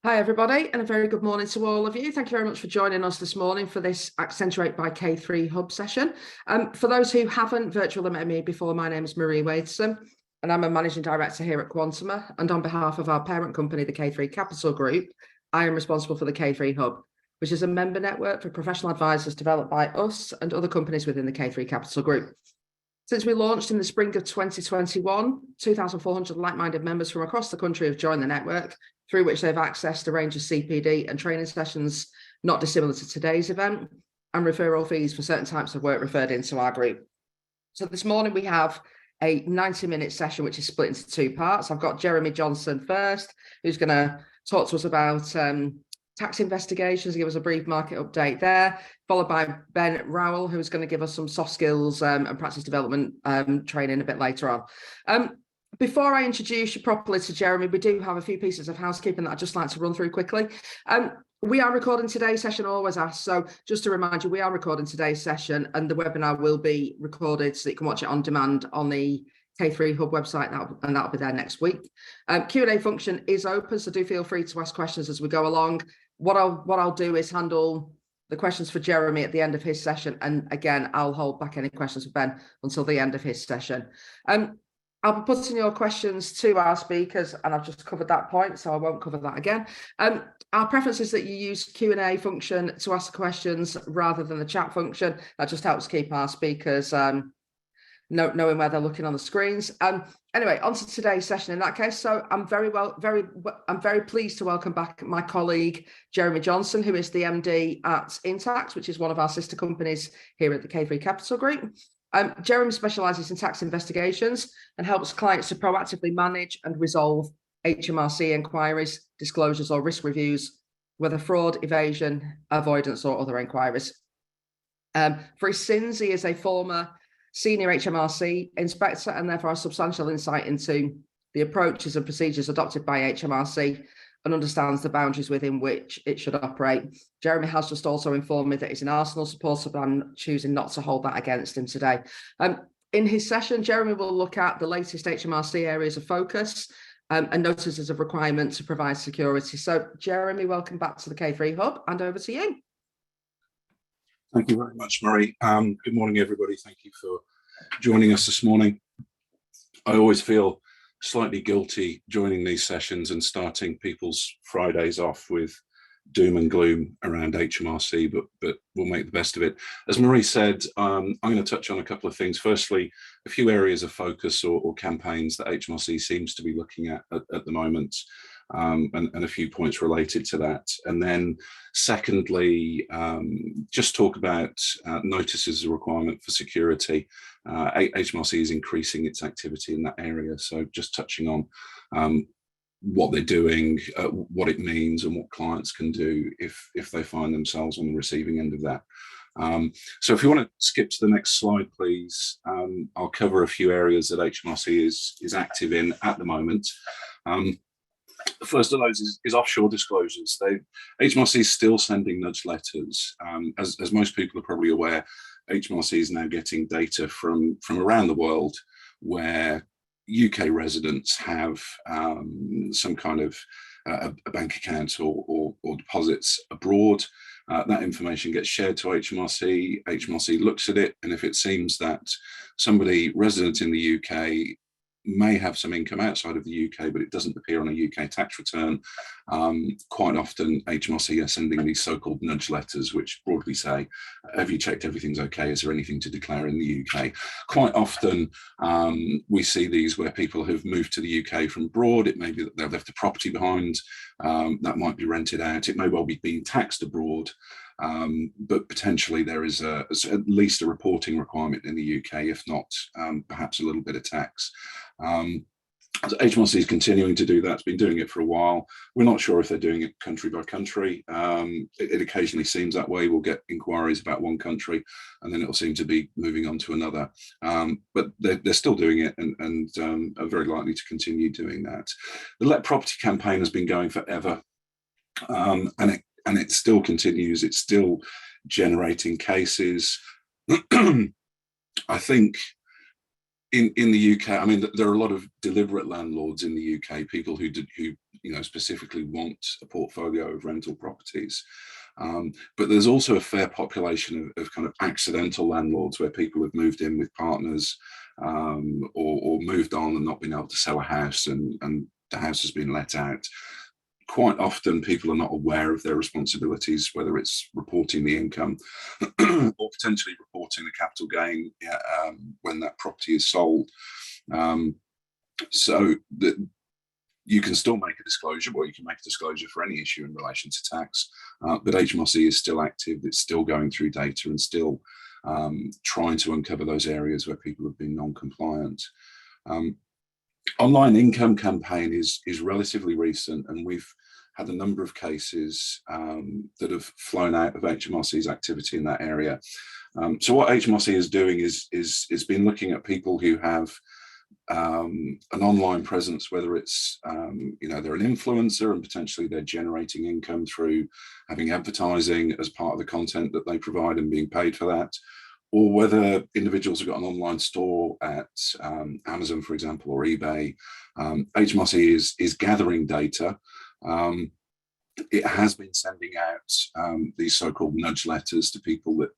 Hi, everybody, and a very good morning to all of you. Thank you very much for joining us this morning for this Accentuate by K3 Hub session. For those who haven't virtually met me before, my name is Marie Wadeson, and I'm a Managing Director here at Quantuma. And on behalf of our parent company, the K3 Capital Group, I am responsible for the K3 Hub, which is a member network for professional advisors developed by us and other companies within the K3 Capital Group. Since we launched in the spring of 2021, 2,400 like-minded members from across the country have joined the network, through which they've accessed a range of CPD and training sessions not dissimilar to today's event, and referral fees for certain types of work referred into our group. So this morning we have a 90-minute session, which is split into two parts. I've got Jeremy Johnson first, who's going to talk to us about tax investigations, give us a brief market update there, followed by Ben Rowell, who's going to give us some soft skills and practice development training a bit later on. Before I introduce you properly to Jeremy, we do have a few pieces of housekeeping that I'd just like to run through quickly. We are recording today's session, always ask. So just to remind you, we are recording today's session and the webinar will be recorded so that you can watch it on demand on the K3 Hub website, and that'll be there next week. Q&A function is open, so do feel free to ask questions as we go along. What I'll do is handle the questions for Jeremy at the end of his session. And again, I'll hold back any questions for Ben until the end of his session. I'll be putting your questions to our speakers, and I've just covered that point, so I won't cover that again. Our preference is that you use Q&A function to ask questions rather than the chat function. That just helps keep our speakers knowing where they're looking on the screens. Anyway, on to today's session in that case. So I'm very pleased to welcome back my colleague, Jeremy Johnson, who is the MD at Intax, which is one of our sister companies here at the K3 Capital Group. Jeremy specialises in tax investigations and helps clients to proactively manage and resolve HMRC inquiries, disclosures or risk reviews, whether fraud, evasion, avoidance or other inquiries. For his sins, he is a former senior HMRC inspector and therefore has substantial insight into the approaches and procedures adopted by HMRC and understands the boundaries within which it should operate. Jeremy has just also informed me that he's an Arsenal supporter, but I'm choosing not to hold that against him today. In his session, Jeremy will look at the latest HMRC areas of focus and notices of requirement to provide security. So Jeremy, welcome back to the K3 Hub, and over to you. Thank you very much, Marie. Good morning, everybody. Thank you for joining us this morning. I always feel slightly guilty joining these sessions and starting people's Fridays off with doom and gloom around HMRC, but we'll make the best of it. As Marie said, I'm going to touch on a couple of things. Firstly, a few areas of focus or campaigns that HMRC seems to be looking at the moment. And a few points related to that. And then secondly, just talk about notices of requirement for security. HMRC is increasing its activity in that area. So just touching on what they're doing, what it means and what clients can do if they find themselves on the receiving end of that. So if you want to skip to the next slide, please, I'll cover a few areas that HMRC is active in at the moment. The first of those is offshore disclosures. HMRC is still sending nudge letters. As most people are probably aware, HMRC is now getting data from around the world where UK residents have some kind of a bank account or deposits abroad. That information gets shared to HMRC. HMRC looks at it, and if it seems that somebody resident in the UK may have some income outside of the UK, but it doesn't appear on a UK tax return, quite often HMRC are sending these so-called nudge letters, which broadly say, have you checked everything's okay? Is there anything to declare in the UK? Quite often we see these where people have moved to the UK from abroad. It may be that they've left a property behind, that might be rented out. It may well be being taxed abroad. But potentially there is at least a reporting requirement in the UK, if not perhaps a little bit of tax. HMRC is continuing to do that. It's been doing it for a while. We're not sure if they're doing it country by country. It occasionally seems that way. We'll get inquiries about one country and then it'll seem to be moving on to another. But they're still doing it and are very likely to continue doing that. The Let Property campaign has been going forever. And it still continues. It's still generating cases. I think in the UK, I mean, there are a lot of deliberate landlords in the UK, people who specifically want a portfolio of rental properties. But there's also a fair population of kind of accidental landlords where people have moved in with partners, or moved on and not been able to sell a house, and the house has been let out. Quite often people are not aware of their responsibilities, whether it's reporting the income or potentially reporting the capital gain when that property is sold. So that you can still make a disclosure, or you can make a disclosure for any issue in relation to tax, but HMRC is still active. It's still going through data and still trying to uncover those areas where people have been non-compliant. Online income campaign is relatively recent, and we've had a number of cases that have flown out of HMRC's activity in that area. So what HMRC is doing is been looking at people who have an online presence, whether it's they're an influencer and potentially they're generating income through having advertising as part of the content that they provide and being paid for that, or whether individuals have got an online store at Amazon, for example, or eBay. HMRC is gathering data. It has been sending out these so-called nudge letters to people that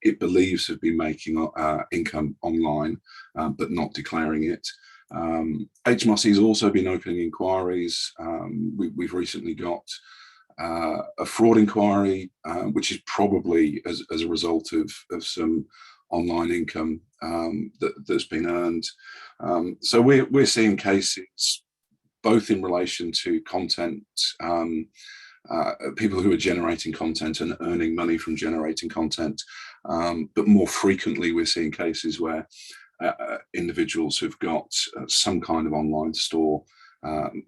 it believes have been making income online, but not declaring it. HMRC has also been opening inquiries. We've recently got a fraud inquiry, which is probably as a result of some online income that's been earned. So we're seeing cases both in relation to content, people who are generating content and earning money from generating content, but more frequently we're seeing cases where individuals who've got some kind of online store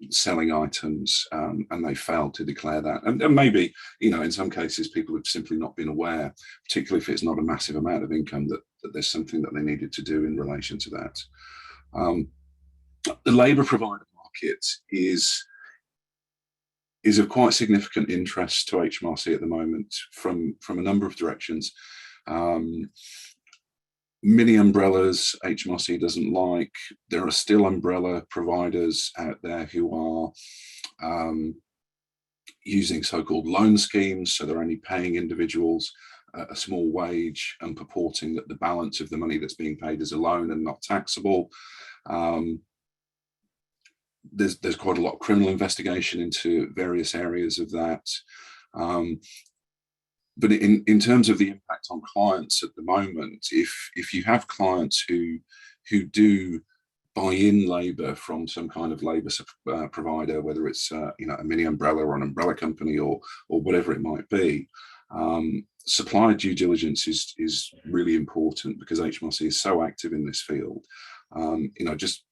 selling items, and they failed to declare that. And maybe, in some cases, people have simply not been aware, particularly if it's not a massive amount of income, that there's something that they needed to do in relation to that. The labour provider market is of quite significant interest to HMRC at the moment from a number of directions. Mini umbrellas HMRC doesn't like. There are still umbrella providers out there who are using so-called loan schemes, so they're only paying individuals a small wage and purporting that the balance of the money that's being paid is a loan and not taxable. There's quite a lot of criminal investigation into various areas of that. But in terms of the impact on clients at the moment, if you have clients who do buy in labour from some kind of labour provider, whether it's a mini umbrella or an umbrella company or whatever it might be, supplier due diligence is really important, because HMRC is so active in this field. Just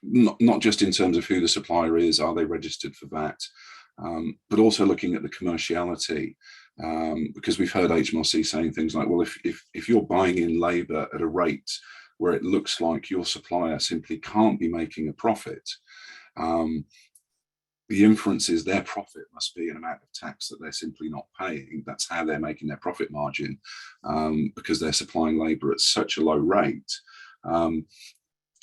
not just in terms of who the supplier is, are they registered for VAT, but also looking at the commerciality, because we've heard HMRC saying things like, well, if you're buying in labour at a rate where it looks like your supplier simply can't be making a profit, the inference is their profit must be an amount of tax that they're simply not paying. That's how they're making their profit margin, because they're supplying labour at such a low rate.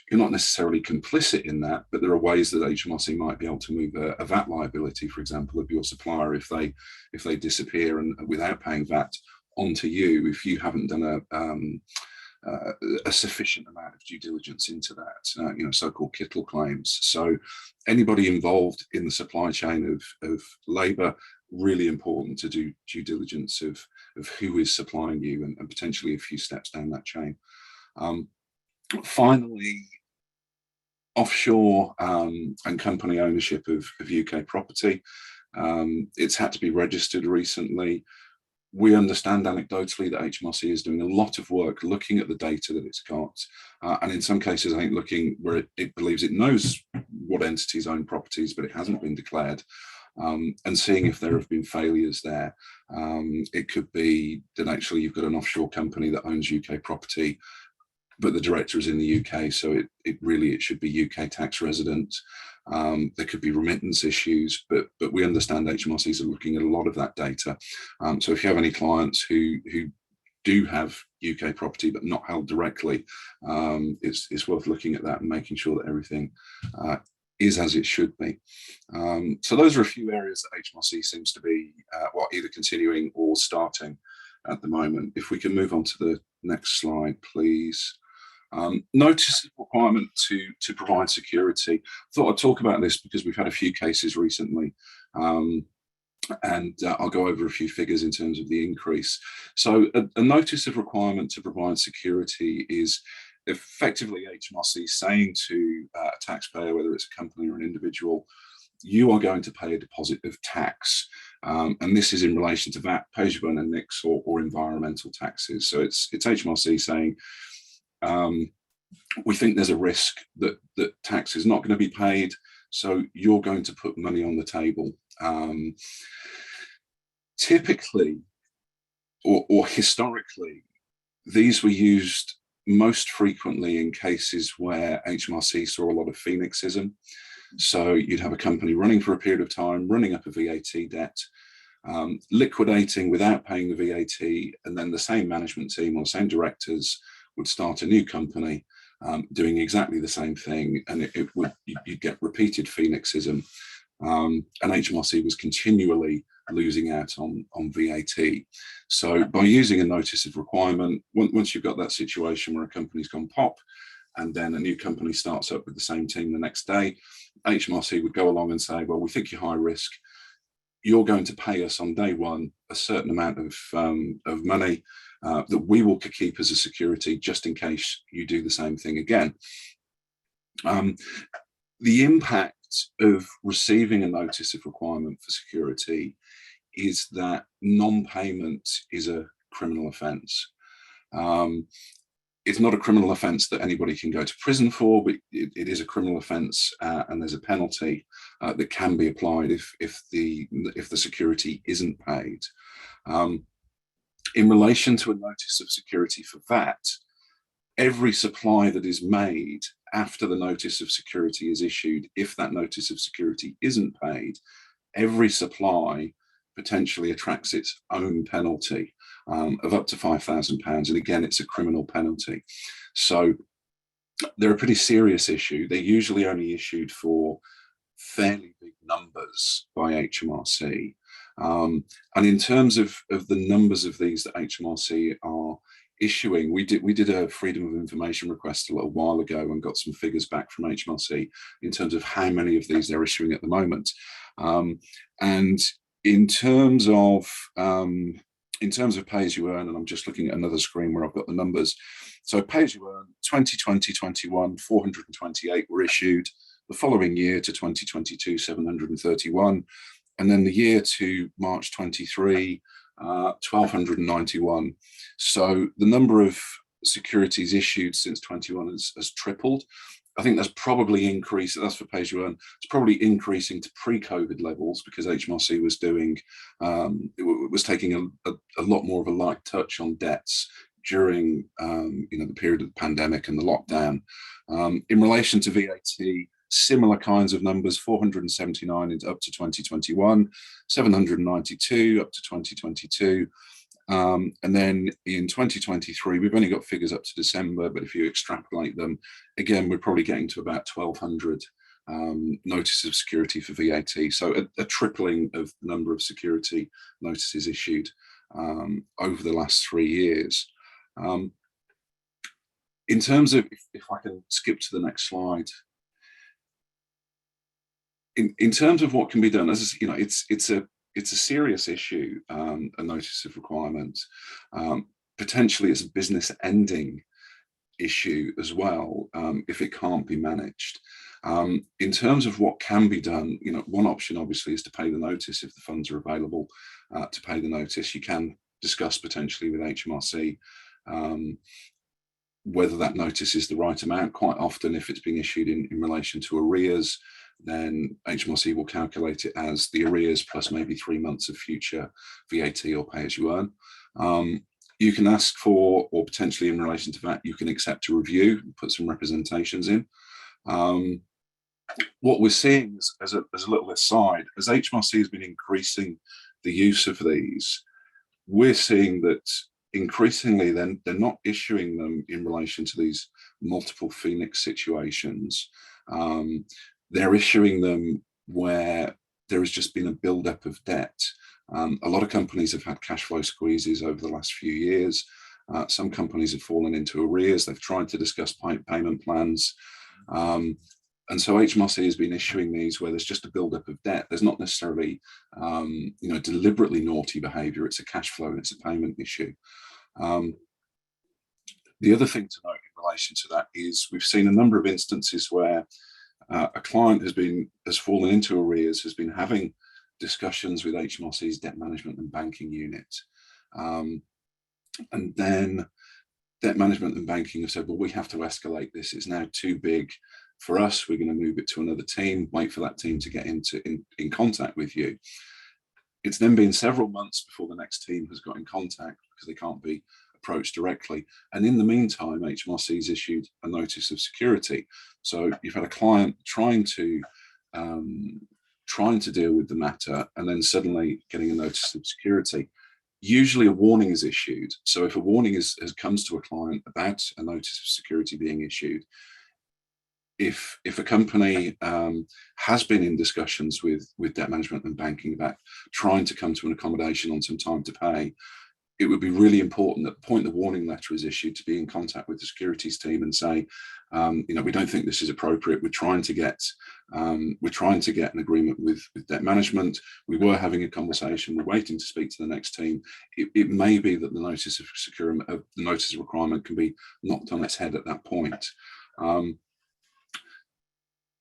You're not necessarily complicit in that, but there are ways that HMRC might be able to move a VAT liability, for example, of your supplier if they disappear and without paying VAT onto you, if you haven't done a sufficient amount of due diligence into that, so-called kittle claims. So anybody involved in the supply chain of labour, really important to do due diligence of who is supplying you, and potentially a few steps down that chain. Finally, offshore and company ownership of UK property. It's had to be registered recently. We understand anecdotally that HMRC is doing a lot of work looking at the data that it's got, and in some cases, I think looking where it believes it knows what entities own properties, but it hasn't been declared, and seeing if there have been failures there. It could be that actually you've got an offshore company that owns UK property, but the director is in the UK, so it should be UK tax resident. There could be remittance issues, but we understand HMRCs are looking at a lot of that data. So if you have any clients who do have UK property but not held directly, it's worth looking at that and making sure that everything is as it should be. So those are a few areas that HMRC seems to be either continuing or starting at the moment. If we can move on to the next slide, please. Notice requirement to provide security. I thought I'd talk about this because we've had a few cases recently, and I'll go over a few figures in terms of the increase. So a notice of requirement to provide security is effectively HMRC saying to a taxpayer, whether it's a company or an individual, you are going to pay a deposit of tax. And this is in relation to VAT, pay-as-you-earn and NICs or environmental taxes. So it's HMRC saying, we think there's a risk that tax is not going to be paid, so you're going to put money on the table. Typically, or historically, these were used most frequently in cases where HMRC saw a lot of phoenixism. So you'd have a company running for a period of time, running up a VAT debt, liquidating without paying the VAT, and then the same management team or the same directors would start a new company doing exactly the same thing, and you'd get repeated phoenixism. And HMRC was continually losing out on VAT. So by using a notice of requirement, once you've got that situation where a company's gone pop and then a new company starts up with the same team the next day, HMRC would go along and say, well, we think you're high risk. You're going to pay us on day one a certain amount of money that we will keep as a security just in case you do the same thing again. The impact of receiving a notice of requirement for security is that non-payment is a criminal offence. It's not a criminal offence that anybody can go to prison for, but it is a criminal offence, and there's a penalty that can be applied if the security isn't paid. In relation to a notice of security for VAT, every supply that is made after the notice of security is issued, if that notice of security isn't paid, every supply potentially attracts its own penalty of up to £5,000. And again, it's a criminal penalty. So they're a pretty serious issue. They're usually only issued for fairly big numbers by HMRC. And in terms of the numbers of these that HMRC are issuing, we did a freedom of information request a little while ago and got some figures back from HMRC in terms of how many of these they're issuing at the moment. And in terms of pay-as-you-earn, and I'm just looking at another screen where I've got the numbers. So pay-as-you-earn, 2020-21, 428 were issued. The following year to 2022, 731. And then the year to March 23, 1,291. So the number of securities issued since 21 has tripled. I think that's probably increased. That's for pay-as-you-earn. It's probably increasing to pre-COVID levels because HMRC was doing, it was taking a lot more of a light touch on debts during the period of the pandemic and the lockdown. In relation to VAT, similar kinds of numbers: 479 up to 2021, 792 up to 2022. And then in 2023, we've only got figures up to December, but if you extrapolate them, again, we're probably getting to about 1,200 notices of security for VAT. So a tripling of the number of security notices issued over the last 3 years. In terms of, if I can skip to the next slide, in terms of what can be done, as you know, it's a serious issue, a notice of requirement. Potentially, it's a business-ending issue as well if it can't be managed. In terms of what can be done, one option obviously is to pay the notice if the funds are available to pay the notice. You can discuss potentially with HMRC whether that notice is the right amount. Quite often, if it's being issued in relation to arrears, then HMRC will calculate it as the arrears plus maybe 3 months of future VAT or pay-as-you-earn. You can ask for, or potentially in relation to that, you can accept a review and put some representations in. What we're seeing as a little aside, as HMRC has been increasing the use of these, we're seeing that increasingly then they're not issuing them in relation to these multiple Phoenix situations. they're issuing them where there has just been a buildup of debt. A lot of companies have had cash flow squeezes over the last few years. Some companies have fallen into arrears. They've tried to discuss payment plans. And so HMRC has been issuing these where there's just a buildup of debt. There's not necessarily, deliberately naughty behaviour. It's a cash flow and it's a payment issue. The other thing to note in relation to that is we've seen a number of instances where a client has fallen into arrears, has been having discussions with HMRC's debt management and banking unit. And then debt management and banking have said, well, we have to escalate this. It's now too big for us. We're going to move it to another team, wait for that team to get in contact with you. It's then been several months before the next team has got in contact because they can't be approached directly. And in the meantime, HMRC's issued a notice of security. So you've had a client trying to deal with the matter and then suddenly getting a notice of security. Usually a warning is issued. So if a warning comes to a client about a notice of security being issued, if a company has been in discussions with debt management and banking about trying to come to an accommodation on some time to pay, it would be really important at the point the warning letter is issued to be in contact with the securities team and say, we don't think this is appropriate. We're trying to get an agreement with debt management. We were having a conversation. We're waiting to speak to the next team. It may be that the notice of requirement can be knocked on its head at that point.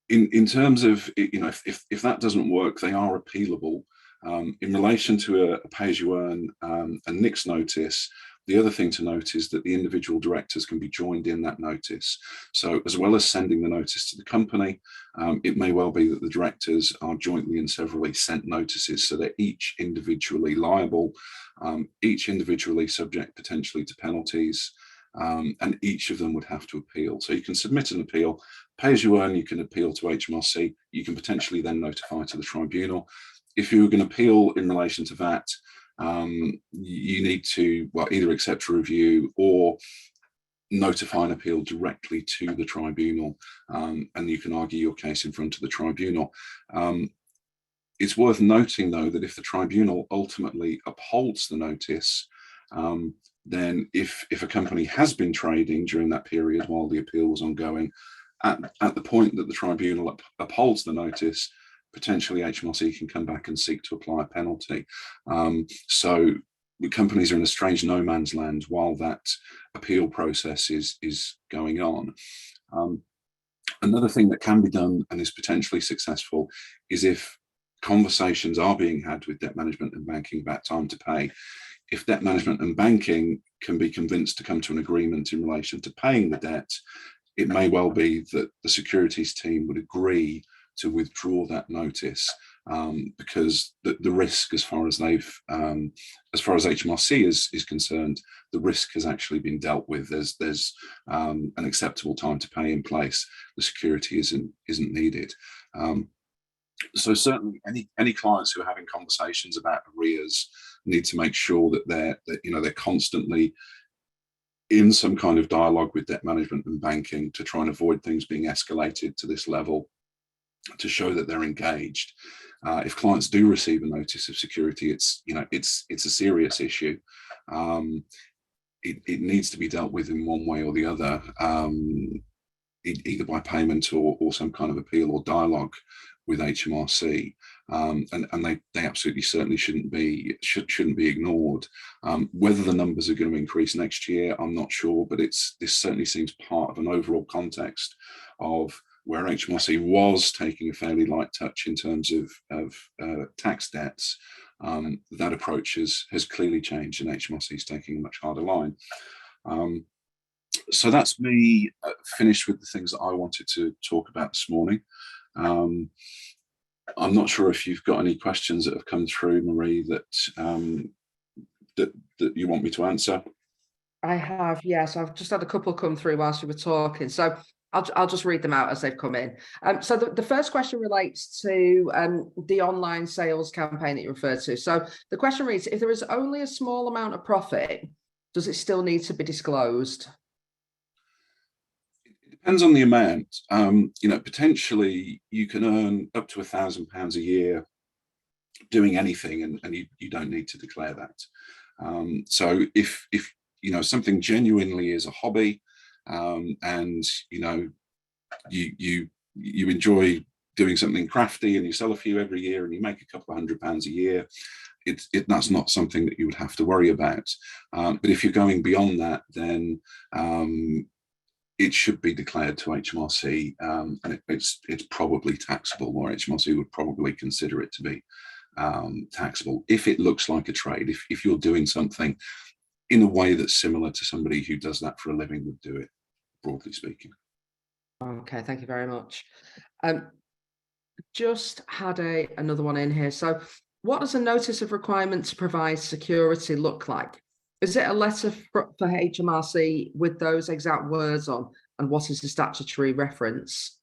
In terms of, if that doesn't work, they are appealable. In relation to a pay-as-you-earn and NICS notice, the other thing to note is that the individual directors can be joined in that notice. So as well as sending the notice to the company, it may well be that the directors are jointly and severally sent notices, so they're each individually liable, each individually subject potentially to penalties, and each of them would have to appeal. So you can submit an appeal. Pay as you earn, you can appeal to HMRC. You can potentially then notify to the tribunal. If you're going to appeal in relation to that, you need to either accept a review or notify an appeal directly to the tribunal, and you can argue your case in front of the tribunal. It's worth noting, though, that if the tribunal ultimately upholds the notice, then if a company has been trading during that period while the appeal was ongoing, at the point that the tribunal upholds the notice, potentially HMRC can come back and seek to apply a penalty. So the companies are in a strange no man's land while that appeal process is going on. Another thing that can be done and is potentially successful is if conversations are being had with debt management and banking about time to pay. If debt management and banking can be convinced to come to an agreement in relation to paying the debt, it may well be that the securities team would agree to withdraw that notice, because the risk, as far as HMRC is concerned, the risk has actually been dealt with. There's an acceptable time to pay in place. The security isn't needed. So certainly, any clients who are having conversations about arrears need to make sure that they're constantly in some kind of dialogue with debt management and banking to try and avoid things being escalated to this level, to show that they're engaged. If clients do receive a notice of security, it's a serious issue. It needs to be dealt with in one way or the other, either by payment or some kind of appeal or dialogue with HMRC, and they absolutely certainly shouldn't be ignored. Whether the numbers are going to increase next year, I'm not sure, but this certainly seems part of an overall context of where HMRC was taking a fairly light touch in terms of tax debts. That approach has clearly changed, and HMRC is taking a much harder line. So that's me finished with the things that I wanted to talk about this morning. I'm not sure if you've got any questions that have come through, Marie, that you want me to answer. I have, yes. I've just had a couple come through whilst you were talking, so I'll just read them out as they've come in. So the first question relates to the online sales campaign that you referred to. So the question reads: if there is only a small amount of profit, does it still need to be disclosed? It Depends on the amount. Potentially you can earn up to £1,000 a year doing anything, and you don't need to declare that. So if something genuinely is a hobby, and you enjoy doing something crafty and you sell a few every year and you make a couple of £100 a year, that's not something that you would have to worry about. But if you're going beyond that, then it should be declared to HMRC, and it's probably taxable, or HMRC would probably consider it to be taxable if it looks like a trade. If you're doing something in a way that's similar to somebody who does that for a living would do it, broadly speaking. Okay, thank you very much. Just had another one in here. So what does a notice of requirement to provide security look like? Is it a letter for HMRC with those exact words on, and what is the statutory reference?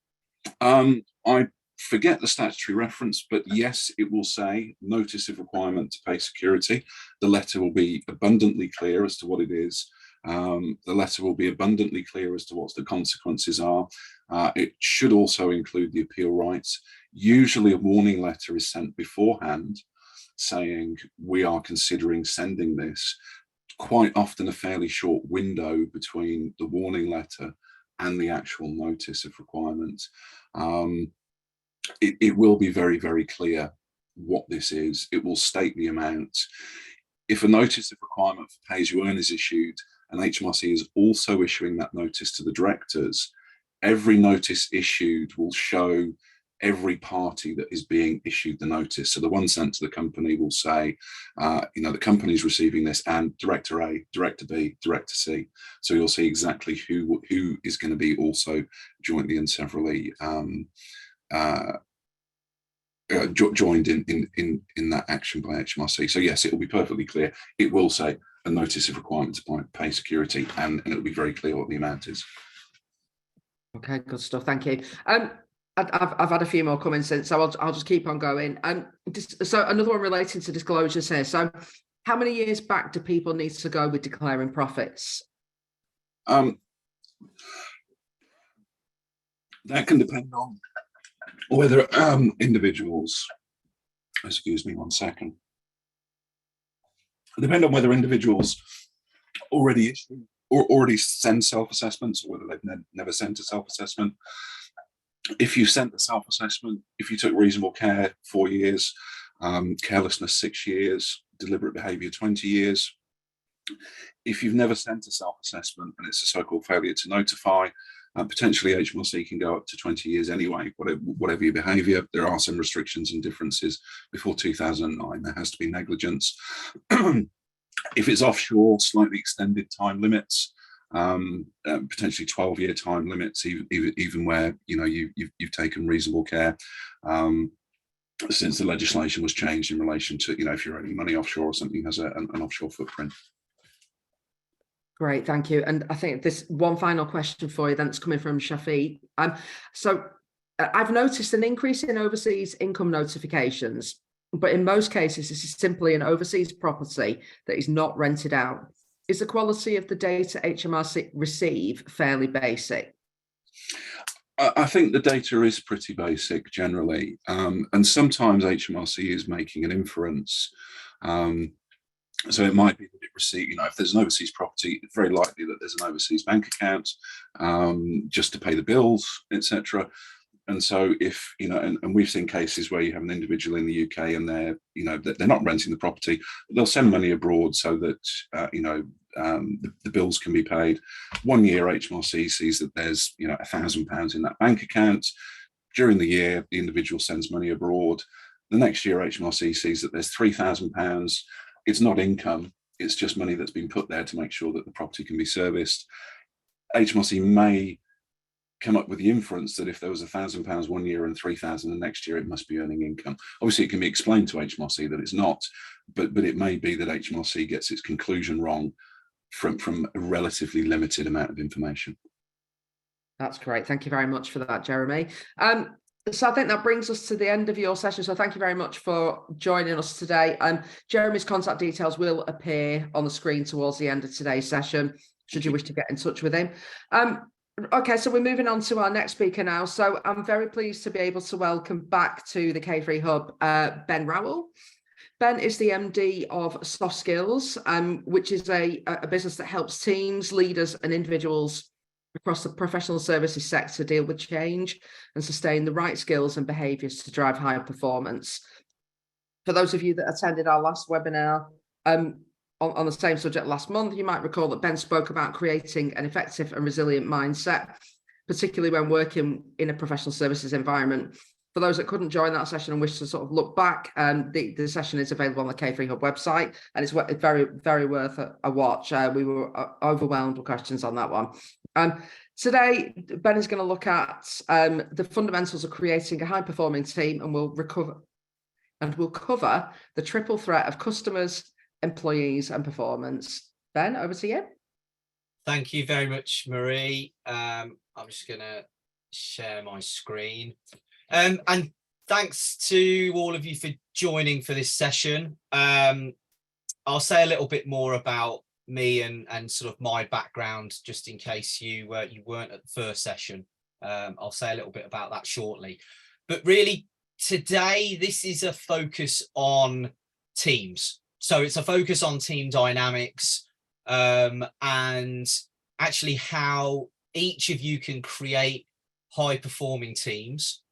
I forget the statutory reference, but yes, it will say notice of requirement to pay security. The letter will be abundantly clear as to what it is. The letter will be abundantly clear as to what the consequences are. It should also include the appeal rights. Usually a warning letter is sent beforehand saying we are considering sending this. Quite often a fairly short window between the warning letter and the actual notice of requirement. It will be very, very clear what this is. It will state the amount. If a notice of requirement for pay-as-you-earn is issued and HMRC is also issuing that notice to the directors, every notice issued will show every party that is being issued the notice. So the one sent to the company will say, the company's receiving this, and Director A, Director B, Director C. So you'll see exactly who is going to be also jointly and severally joined in that action by HMRC. So yes, it will be perfectly clear. It will say a notice of requirement to pay security, and it'll be very clear what the amount is. Okay, good stuff. Thank you. I've had a few more coming since, so I'll just keep on going. So another one relating to disclosures here. So how many years back do people need to go with declaring profits? That can depend on whether individuals, excuse me 1 second, depend on whether individuals already issue or already send self-assessments, or whether they've never sent a self-assessment. If you sent a self-assessment, if you took reasonable care 4 years, carelessness 6 years, deliberate behaviour 20 years. If you've never sent a self-assessment and it's a so-called failure to notify, potentially HMRC can go up to 20 years anyway, whatever your behaviour. There are some restrictions and differences. Before 2009, there has to be negligence. If it's offshore, slightly extended time limits, potentially 12-year time limits, even where you've taken reasonable care, since the legislation was changed in relation to if you're earning money offshore or something has an offshore footprint. Great, thank you. And I think this one final question for you, then, it's coming from Shafi. So I've noticed an increase in overseas income notifications, but in most cases, this is simply an overseas property that is not rented out. Is the quality of the data HMRC receive fairly basic? I think the data is pretty basic generally, and sometimes HMRC is making an inference. So it might be that it receives, if there's an overseas property, it's very likely that there's an overseas bank account just to pay the bills, etc. And so if, and we've seen cases where you have an individual in the UK and they're not renting the property, but they'll send money abroad so that, the bills can be paid. 1 year HMRC sees that there's, £1,000 in that bank account. During the year, the individual sends money abroad. The next year HMRC sees that there's £3,000. It's not income, it's just money that's been put there to make sure that the property can be serviced. HMRC may come up with the inference that if there was £1,000 1 year and 3,000 the next year, it must be earning income. Obviously, it can be explained to HMRC that it's not, but it may be that HMRC gets its conclusion wrong from a relatively limited amount of information. That's great. Thank you very much for that, Jeremy. So I think that brings us to the end of your session. So thank you very much for joining us today. Jeremy's contact details will appear on the screen towards the end of today's session, should you wish to get in touch with him. Okay, so we're moving on to our next speaker now. So I'm very pleased to be able to welcome back to the K3 Hub, Ben Rowell. Ben is the MD of Soft Skills, which is a business that helps teams, leaders and individuals across the professional services sector deal with change and sustain the right skills and behaviours to drive high performance. For those of you that attended our last webinar on the same subject last month, you might recall that Ben spoke about creating an effective and resilient mindset, particularly when working in a professional services environment. For those that couldn't join that session and wish to sort of look back, the session is available on the K3 Hub website, and it's very, very worth a watch. We were overwhelmed with questions on that one. Today, Ben is going to look at the fundamentals of creating a high-performing team, and we'll cover the triple threat of customers, employees, and performance. Ben, over to you. Thank you very much, Marie. I'm just going to share my screen. And thanks to all of you for joining for this session. I'll say a little bit more about me and sort of my background, just in case you weren't at the first session. I'll say a little bit about that shortly. But really, today, this is a focus on teams. So it's a focus on team dynamics and actually how each of you can create high-performing teams.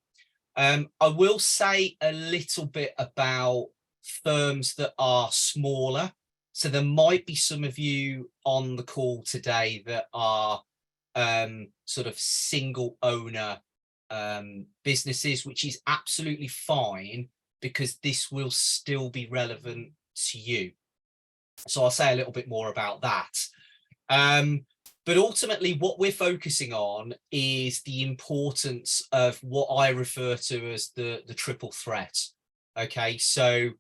I will say a little bit about firms that are smaller. So there might be some of you on the call today that are sort of single owner businesses, which is absolutely fine because this will still be relevant to you. So I'll say a little bit more about that. But ultimately, what we're focusing on is the importance of what I refer to as the triple threat. Okay, so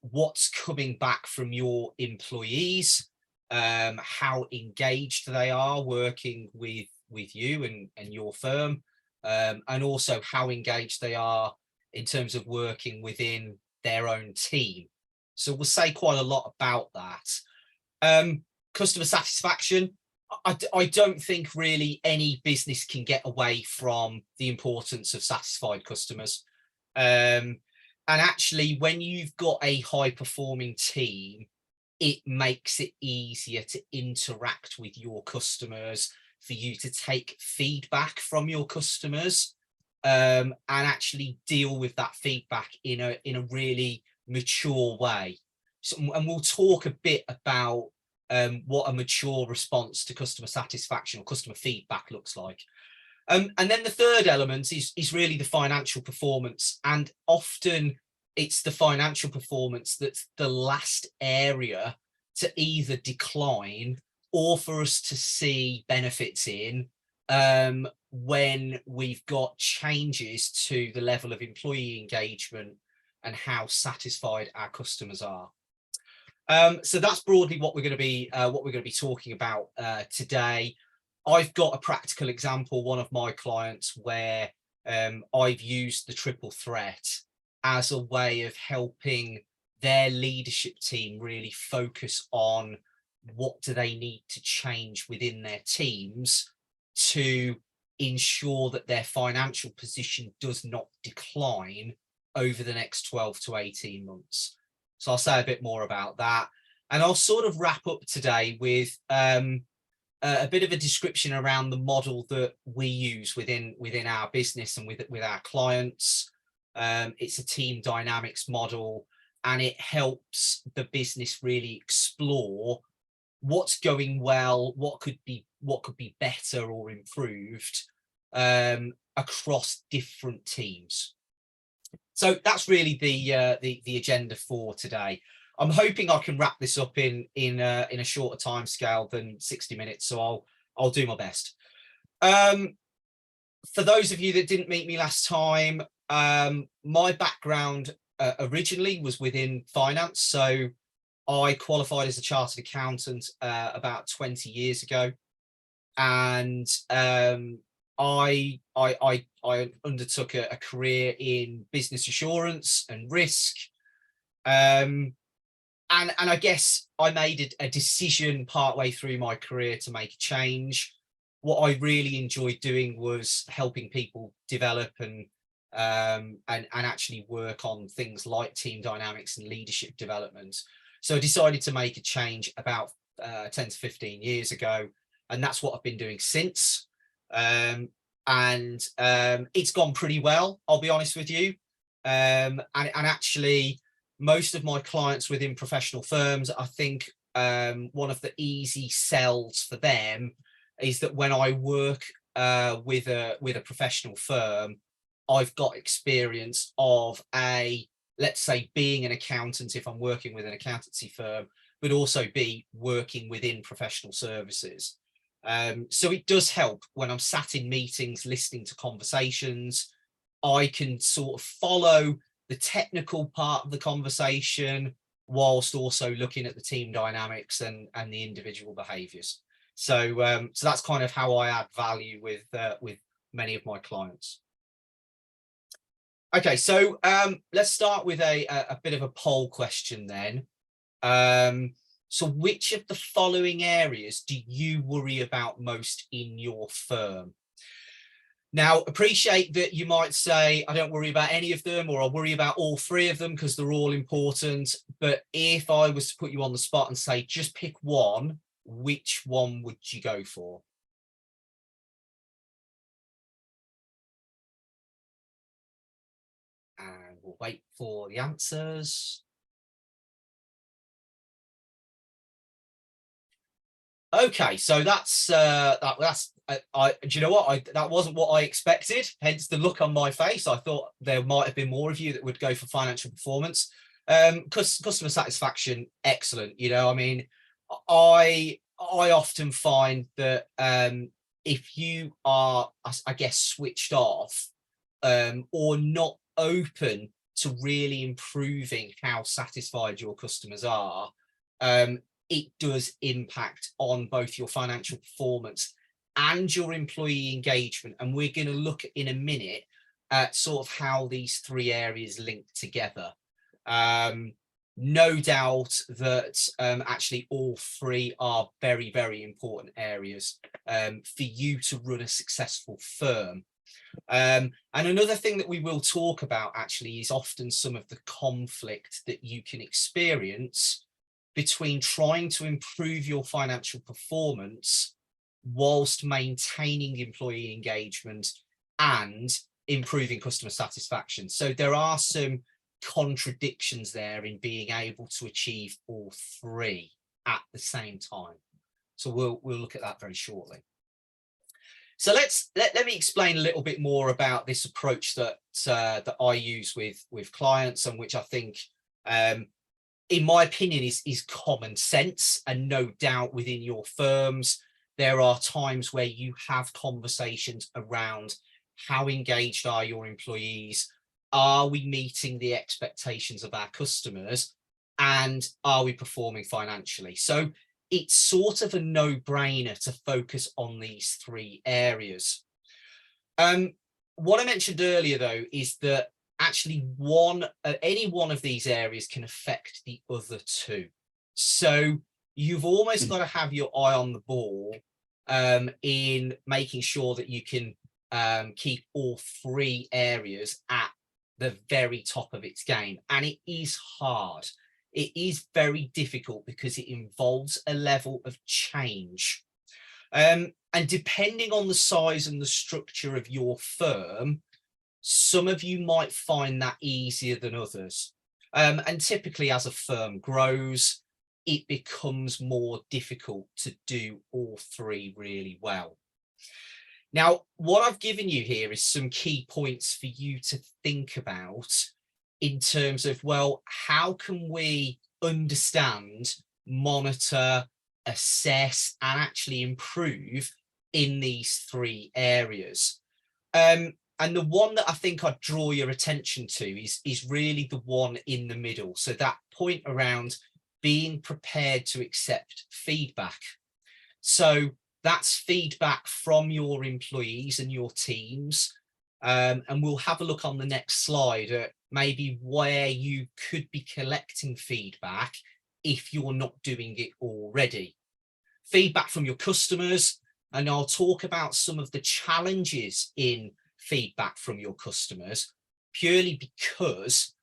what's coming back from your employees, how engaged they are working with you and your firm, and also how engaged they are in terms of working within their own team. So we'll say quite a lot about that. Customer satisfaction, I don't think really any business can get away from the importance of satisfied customers. And actually, when you've got a high-performing team, it makes it easier to interact with your customers, for you to take feedback from your customers, and actually deal with that feedback in a really mature way. So, and we'll talk a bit about what a mature response to customer satisfaction or customer feedback looks like. And then the third element is really the financial performance, and often it's the financial performance that's the last area to either decline or for us to see benefits in when we've got changes to the level of employee engagement and how satisfied our customers are. So that's broadly what we're going to be talking about today. I've got a practical example, one of my clients, where I've used the triple threat as a way of helping their leadership team really focus on what do they need to change within their teams to ensure that their financial position does not decline over the next 12 to 18 months. So I'll say a bit more about that. And I'll sort of wrap up today with a bit of a description around the model that we use within our business and with our clients. It's a team dynamics model, and it helps the business really explore what's going well, what could be better or improved across different teams. So that's really the agenda for today. I'm hoping I can wrap this up in a shorter time scale than 60 minutes, so I'll do my best. For those of you that didn't meet me last time, my background originally was within finance. So I qualified as a chartered accountant about 20 years ago, and I undertook a career in business assurance and risk, and I guess I made a decision partway through my career to make a change. what I really enjoyed doing was helping people develop and actually work on things like team dynamics and leadership development. So I decided to make a change about 10 to 15 years ago, and that's what I've been doing since. It's gone pretty well, I'll be honest with you. And actually, most of my clients within professional firms, I think one of the easy sells for them is that when I work with a professional firm, I've got experience of let's say, being an accountant if I'm working with an accountancy firm, but also be working within professional services. So it does help when I'm sat in meetings, listening to conversations. I can sort of follow the technical part of the conversation whilst also looking at the team dynamics and the individual behaviours. So that's kind of how I add value with many of my clients. Okay, so let's start with a bit of a poll question then. So which of the following areas do you worry about most in your firm? Now, appreciate that you might say, I don't worry about any of them, or I worry about all three of them because they're all important. But if I was to put you on the spot and say, just pick one, which one would you go for? And we'll wait for the answers. Okay, so that's do you know what? That wasn't what I expected, hence the look on my face. I thought there might have been more of you that would go for financial performance. Customer satisfaction, excellent. You know, I mean, I often find that if you are, I guess, switched off or not open to really improving how satisfied your customers are, it does impact on both your financial performance and your employee engagement. And we're going to look in a minute at sort of how these three areas link together. No doubt that actually all three are very, very important areas for you to run a successful firm. And another thing that we will talk about actually is often some of the conflict that you can experience between trying to improve your financial performance whilst maintaining employee engagement and improving customer satisfaction. So there are some contradictions there in being able to achieve all three at the same time. So we'll look at that very shortly. So let me explain a little bit more about this approach that I use with clients, and which I think in my opinion is common sense. And no doubt within your firms there are times where you have conversations around how engaged are your employees, are we meeting the expectations of our customers, and are we performing financially. So it's sort of a no-brainer to focus on these three areas. What I mentioned earlier though is that actually any one of these areas can affect the other two. So you've almost got to have your eye on the ball in making sure that you can keep all three areas at the very top of its game. And it is hard. It is very difficult because it involves a level of change. And depending on the size and the structure of your firm, some of you might find that easier than others. And typically as a firm grows, it becomes more difficult to do all three really well. Now, what I've given you here is some key points for you to think about in terms of, well, how can we understand, monitor, assess, and actually improve in these three areas? And the one that I think I'd draw your attention to is really the one in the middle. So that point around being prepared to accept feedback. So that's feedback from your employees and your teams. And we'll have a look on the next slide at maybe where you could be collecting feedback if you're not doing it already. Feedback from your customers, and I'll talk about some of the challenges in feedback from your customers, purely because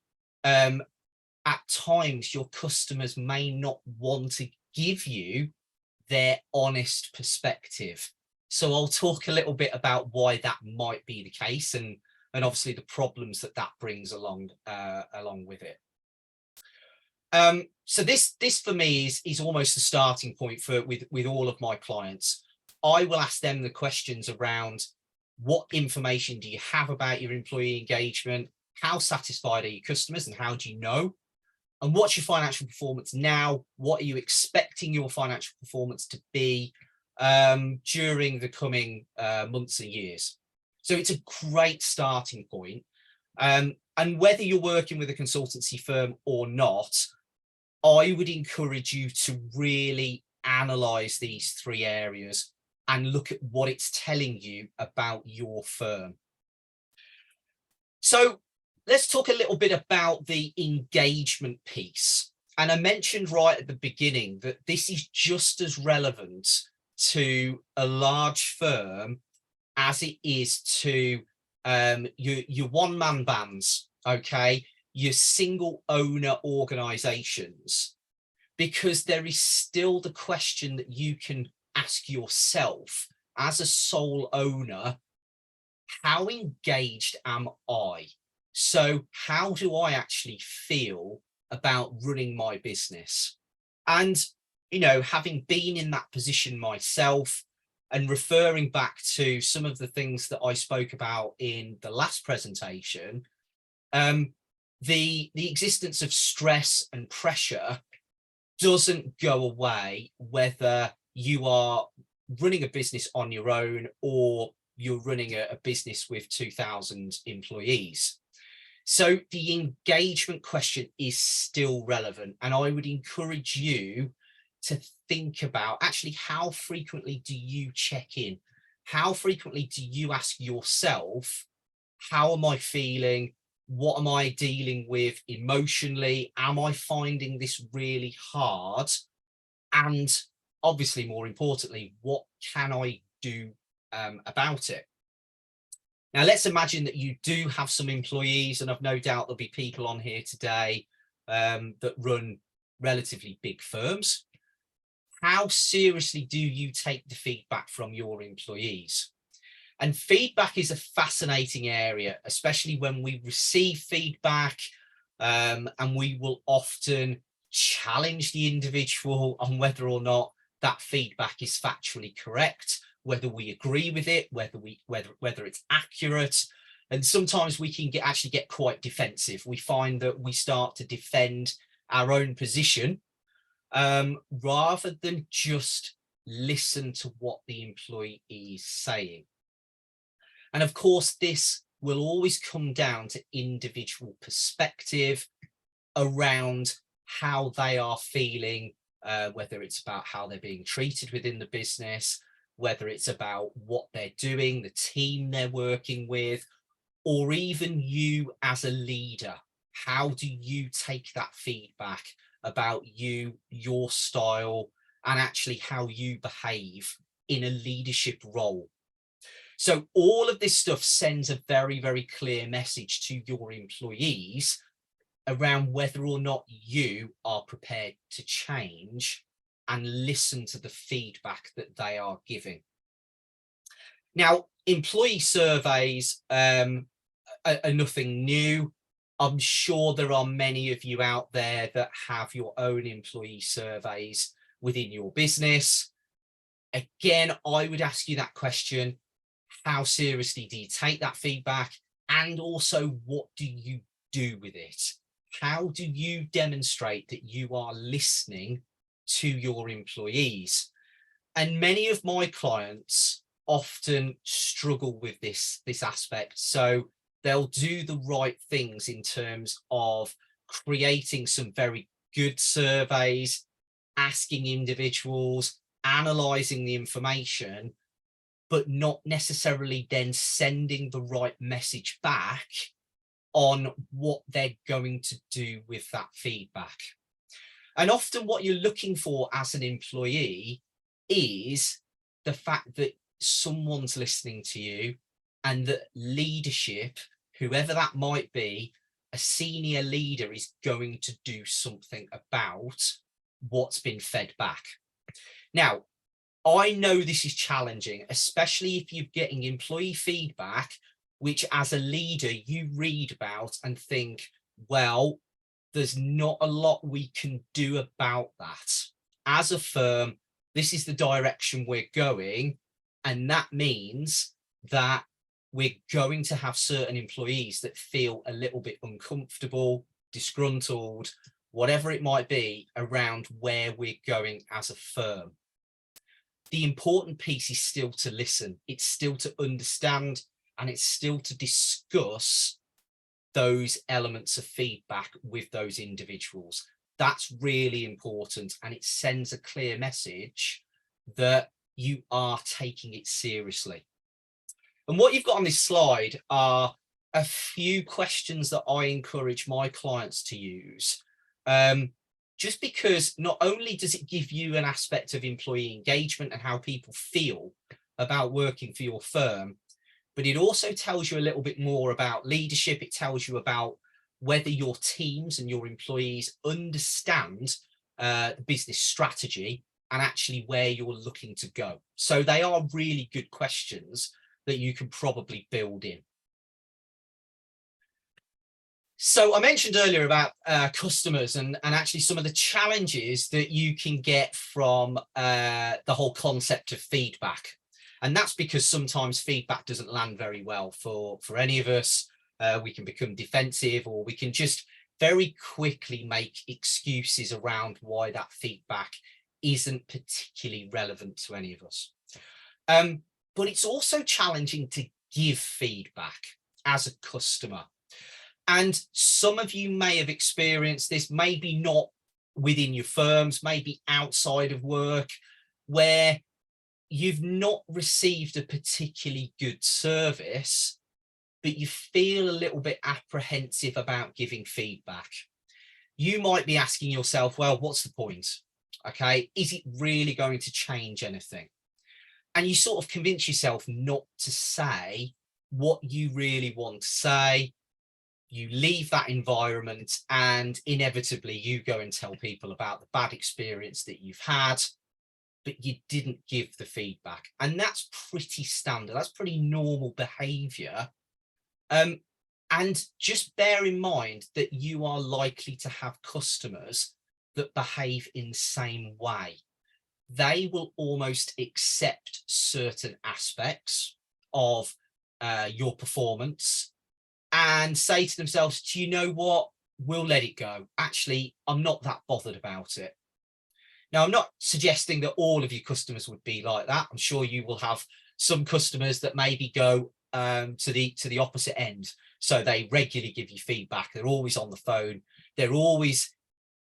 at times your customers may not want to give you their honest perspective. So I'll talk a little bit about why that might be the case, and obviously the problems that brings along with it. So this for me is almost the starting point with all of my clients. I will ask them the questions around: what information do you have about your employee engagement? How satisfied are your customers, and how do you know? And what's your financial performance now? What are you expecting your financial performance to be during the coming months and years? So it's a great starting point. And whether you're working with a consultancy firm or not, I would encourage you to really analyze these three areas and look at what it's telling you about your firm. So let's talk a little bit about the engagement piece. And I mentioned right at the beginning that this is just as relevant to a large firm as it is to your one-man bands, okay, your single owner organizations, because there is still the question that you can ask yourself as a sole owner: how engaged am I? So how do I actually feel about running my business? And, you know, having been in that position myself, and referring back to some of the things that I spoke about in the last presentation, the existence of stress and pressure doesn't go away whether you are running a business on your own or you're running a business with 2,000 employees. So the engagement question is still relevant, and I would encourage you to think about actually how frequently do you check in? How frequently do you ask yourself, how am I feeling? What am I dealing with emotionally? Am I finding this really hard? And obviously, more importantly, what can I do about it? Now, let's imagine that you do have some employees, and I've no doubt there'll be people on here today that run relatively big firms. How seriously do you take the feedback from your employees? And feedback is a fascinating area, especially when we receive feedback, and we will often challenge the individual on whether or not that feedback is factually correct, whether we agree with it, whether it's accurate. And sometimes we can actually get quite defensive. We find that we start to defend our own position rather than just listen to what the employee is saying. And of course, this will always come down to individual perspective around how they are feeling, whether it's about how they're being treated within the business, whether it's about what they're doing, the team they're working with, or even you as a leader. How do you take that feedback about you, your style, and actually how you behave in a leadership role? So all of this stuff sends a very, very clear message to your employees around whether or not you are prepared to change and listen to the feedback that they are giving. Now, employee surveys are nothing new. I'm sure there are many of you out there that have your own employee surveys within your business. Again, I would ask you that question: how seriously do you take that feedback? And also, what do you do with it? How do you demonstrate that you are listening to your employees? And many of my clients often struggle with this aspect. So they'll do the right things in terms of creating some very good surveys, asking individuals, analysing the information, but not necessarily then sending the right message back on what they're going to do with that feedback. And often what you're looking for as an employee is the fact that someone's listening to you, and that leadership, whoever that might be, a senior leader is going to do something about what's been fed back. Now, I know this is challenging, especially if you're getting employee feedback, which as a leader you read about and think, well, there's not a lot we can do about that. As a firm, this is the direction we're going, and that means that we're going to have certain employees that feel a little bit uncomfortable, disgruntled, whatever it might be, around where we're going as a firm. The important piece is still to listen. It's still to understand, and it's still to discuss those elements of feedback with those individuals. That's really important, and it sends a clear message that you are taking it seriously. And what you've got on this slide are a few questions that I encourage my clients to use, just because not only does it give you an aspect of employee engagement and how people feel about working for your firm, but it also tells you a little bit more about leadership. It tells you about whether your teams and your employees understand the business strategy and actually where you're looking to go. So they are really good questions that you can probably build in. So I mentioned earlier about customers and actually some of the challenges that you can get from the whole concept of feedback. And that's because sometimes feedback doesn't land very well for any of us. We can become defensive, or we can just very quickly make excuses around why that feedback isn't particularly relevant to any of us. But it's also challenging to give feedback as a customer. And some of you may have experienced this, maybe not within your firms, maybe outside of work, where you've not received a particularly good service, but you feel a little bit apprehensive about giving feedback. You might be asking yourself, well, what's the point? Okay, is it really going to change anything? And you sort of convince yourself not to say what you really want to say. You leave that environment, and inevitably you go and tell people about the bad experience that you've had, but you didn't give the feedback. And that's pretty standard. That's pretty normal behavior. And just bear in mind that you are likely to have customers that behave in the same way. They will almost accept certain aspects of your performance and say to themselves, do you know what? We'll let it go. Actually, I'm not that bothered about it. Now, I'm not suggesting that all of your customers would be like that. I'm sure you will have some customers that maybe go to the opposite end. So they regularly give you feedback. They're always on the phone. They're always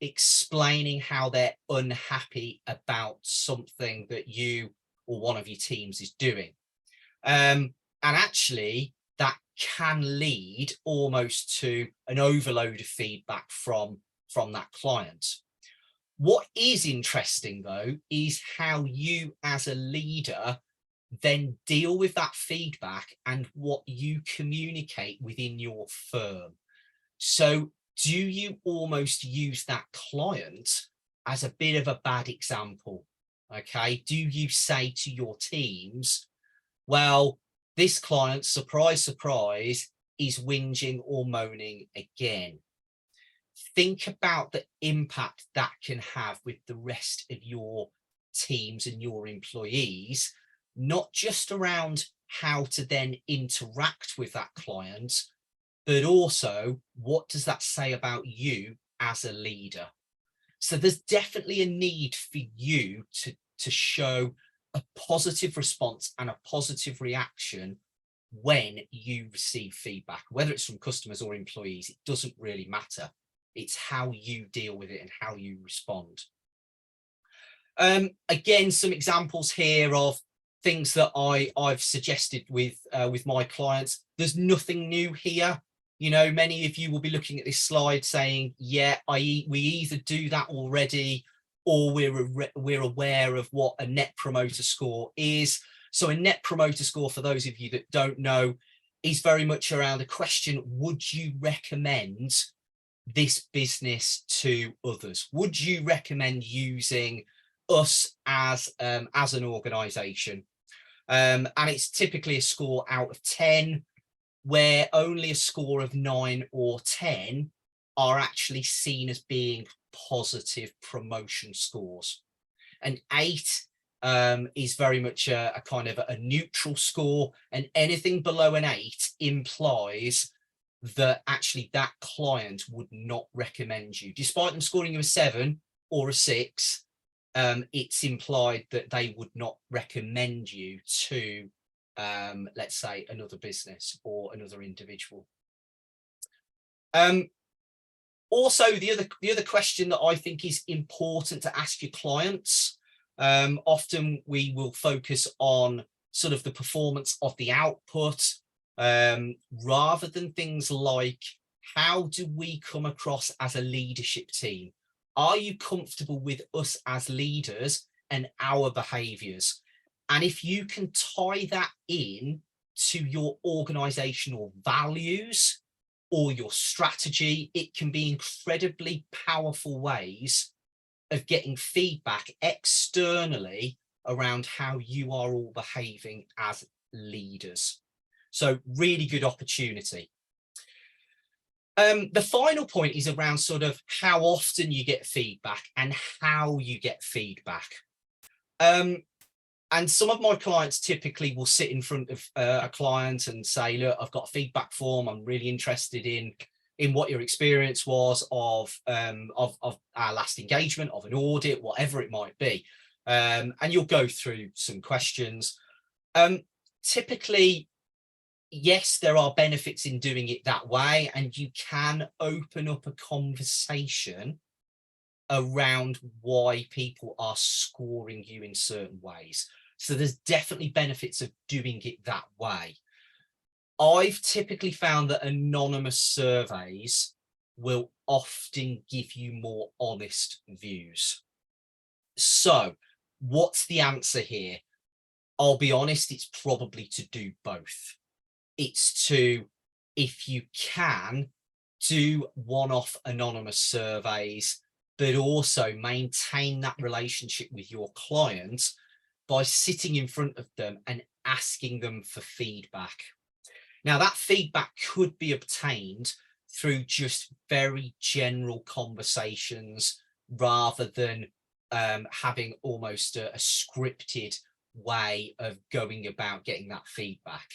explaining how they're unhappy about something that you or one of your teams is doing. And actually, that can lead almost to an overload of feedback from that client. What is interesting, though, is how you as a leader then deal with that feedback and what you communicate within your firm. So do you almost use that client as a bit of a bad example? Okay, do you say to your teams, well, this client, surprise, surprise, is whinging or moaning again? Think about the impact that can have with the rest of your teams and your employees, not just around how to then interact with that client, but also what does that say about you as a leader? So there's definitely a need for you to show a positive response and a positive reaction when you receive feedback, whether it's from customers or employees. It doesn't really matter. It's how you deal with it and how you respond. Again, some examples here of things that I've suggested with my clients. There's nothing new here. You know, many of you will be looking at this slide saying, yeah, we either do that already, or we're aware of what a net promoter score is. So a net promoter score, for those of you that don't know, is very much around the question, would you recommend this business to others? Would you recommend using us as an organization? And it's typically a score out of 10, where only a score of 9 or 10 are actually seen as being positive promotion scores. An 8 is very much a kind of a neutral score, and anything below an 8 implies that actually that client would not recommend you. Despite them scoring you a 7 or a 6, it's implied that they would not recommend you to, let's say, another business or another individual. Also, the other question that I think is important to ask your clients, often we will focus on sort of the performance of the output, rather than things like, how do we come across as a leadership team? Are you comfortable with us as leaders and our behaviours? And if you can tie that in to your organisational values or your strategy, it can be incredibly powerful ways of getting feedback externally around how you are all behaving as leaders. So really good opportunity. The final point is around sort of how often you get feedback and how you get feedback. And some of my clients typically will sit in front of a client and say, look, I've got a feedback form. I'm really interested in what your experience was of our last engagement, of an audit, whatever it might be. And you'll go through some questions. Typically, yes, there are benefits in doing it that way, and you can open up a conversation around why people are scoring you in certain ways. So there's definitely benefits of doing it that way. I've typically found that anonymous surveys will often give you more honest views. So what's the answer here? I'll be honest, it's probably to do both. It's to, if you can, do one-off anonymous surveys, but also maintain that relationship with your client by sitting in front of them and asking them for feedback. Now, that feedback could be obtained through just very general conversations rather than having almost a scripted way of going about getting that feedback.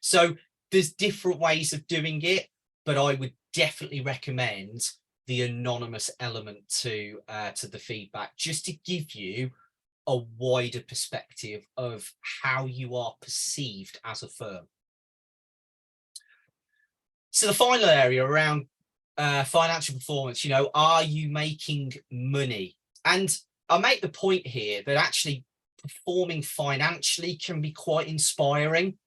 So there's different ways of doing it, but I would definitely recommend the anonymous element to the feedback, just to give you a wider perspective of how you are perceived as a firm. So the final area around financial performance, you know, are you making money? And I make the point here that actually performing financially can be quite inspiring.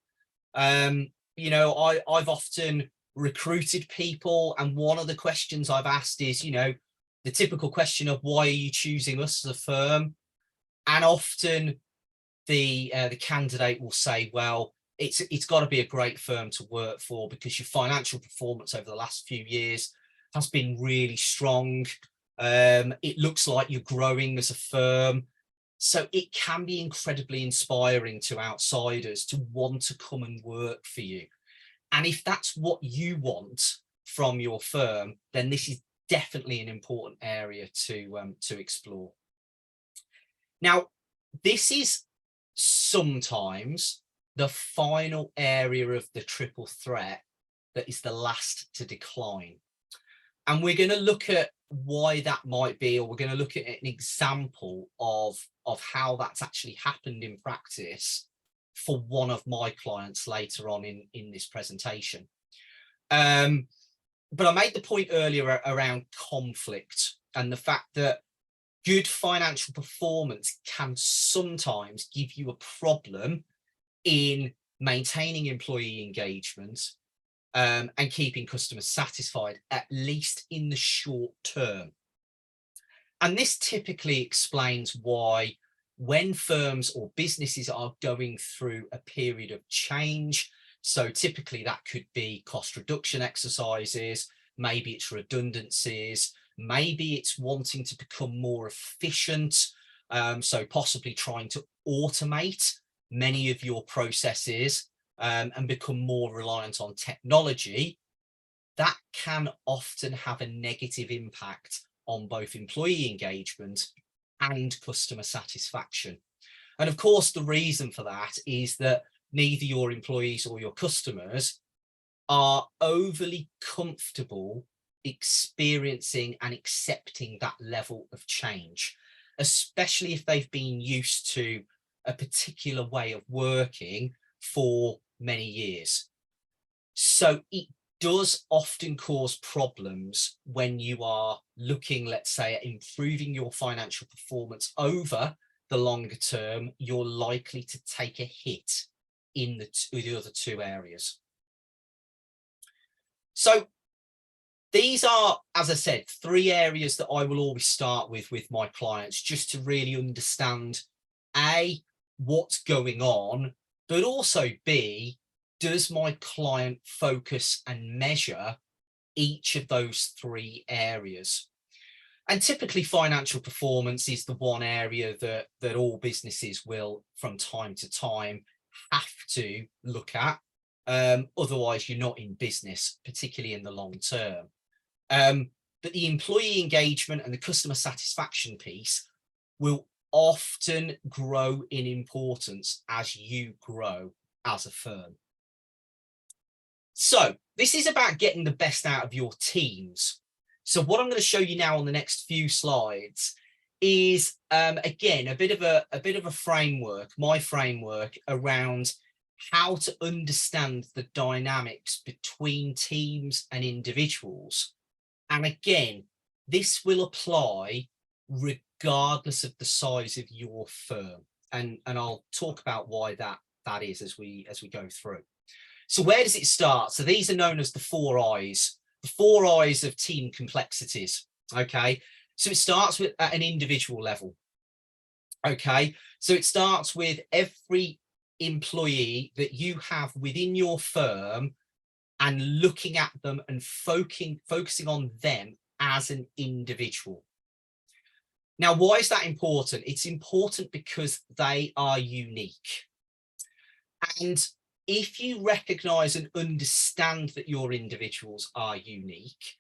You know, I've often recruited people, and one of the questions I've asked is, you know, the typical question of, why are you choosing us as a firm? And often the candidate will say, well, it's got to be a great firm to work for because your financial performance over the last few years has been really strong. It looks like you're growing as a firm. So it can be incredibly inspiring to outsiders to want to come and work for you. And if that's what you want from your firm, then this is definitely an important area to explore. Now, this is sometimes the final area of the triple threat that is the last to decline. And we're going to look at why that might be, or we're going to look at an example of how that's actually happened in practice for one of my clients later on in this presentation. But I made the point earlier around conflict and the fact that good financial performance can sometimes give you a problem in maintaining employee engagement and keeping customers satisfied, at least in the short term. And this typically explains why when firms or businesses are going through a period of change. So typically that could be cost reduction exercises, maybe it's redundancies, maybe it's wanting to become more efficient. So possibly trying to automate many of your processes and become more reliant on technology. That can often have a negative impact on both employee engagement and customer satisfaction. And of course, the reason for that is that neither your employees or your customers are overly comfortable experiencing and accepting that level of change, especially if they've been used to a particular way of working for many years. So it does often cause problems when you are looking, let's say, at improving your financial performance over the longer term. You're likely to take a hit in the other two areas. So these are, as I said, three areas that I will always start with my clients, just to really understand A, what's going on, but also B, does my client focus and measure each of those three areas? And typically financial performance is the one area that all businesses will from time to time have to look at. Otherwise you're not in business, particularly in the long term. But the employee engagement and the customer satisfaction piece will often grow in importance as you grow as a firm. So this is about getting the best out of your teams. So what I'm going to show you now on the next few slides is, again, a bit of a framework, my framework around how to understand the dynamics between teams and individuals. And again, this will apply regardless of the size of your firm. And I'll talk about why that is as we go through. So where does it start? So these are known as the 4 I's, the 4 I's of team complexities. Okay, so it starts with at an individual level. Okay, so it starts with every employee that you have within your firm and looking at them and focusing on them as an individual. Now, why is that important? It's important because they are unique. And if you recognize and understand that your individuals are unique,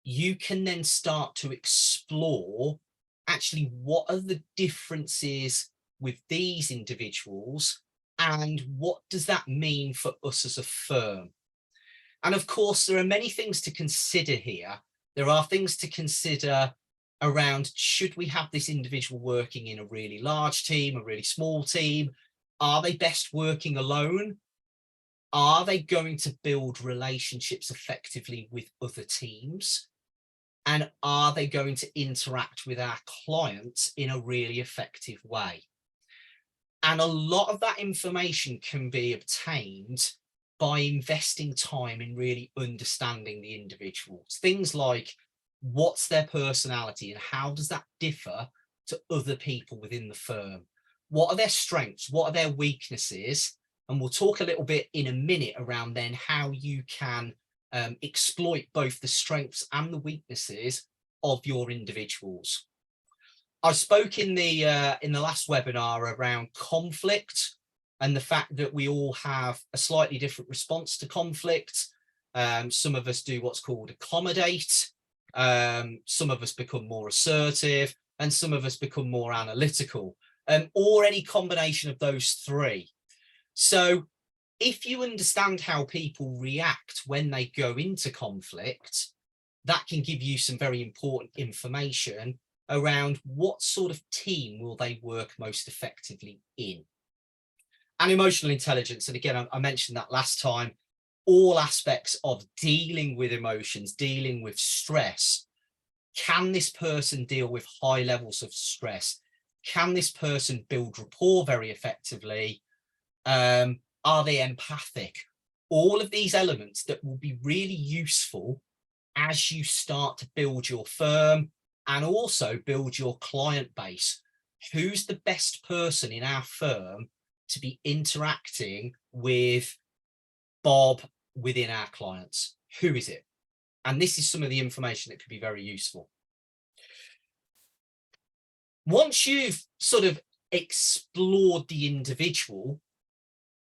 you can then start to explore actually what are the differences with these individuals and what does that mean for us as a firm. And of course, there are many things to consider here. There are things to consider around, should we have this individual working in a really large team, a really small team? Are they best working alone? Are they going to build relationships effectively with other teams? And are they going to interact with our clients in a really effective way? And a lot of that information can be obtained by investing time in really understanding the individuals. Things like, what's their personality and how does that differ to other people within the firm? What are their strengths? What are their weaknesses? And we'll talk a little bit in a minute around then how you can exploit both the strengths and the weaknesses of your individuals. I spoke in the last webinar around conflict and the fact that we all have a slightly different response to conflict. Some of us do what's called accommodate. Some of us become more assertive and some of us become more analytical, or any combination of those three. So if you understand how people react when they go into conflict, that can give you some very important information around what sort of team will they work most effectively in. And emotional intelligence, and again, I mentioned that last time, all aspects of dealing with emotions, dealing with stress. Can this person deal with high levels of stress? Can this person build rapport very effectively? Are they empathic? All of these elements that will be really useful as you start to build your firm and also build your client base. who's the best person in our firm to be interacting with Bob within our clients? Who is it? And this is some of the information that could be very useful. Once you've sort of explored the individual,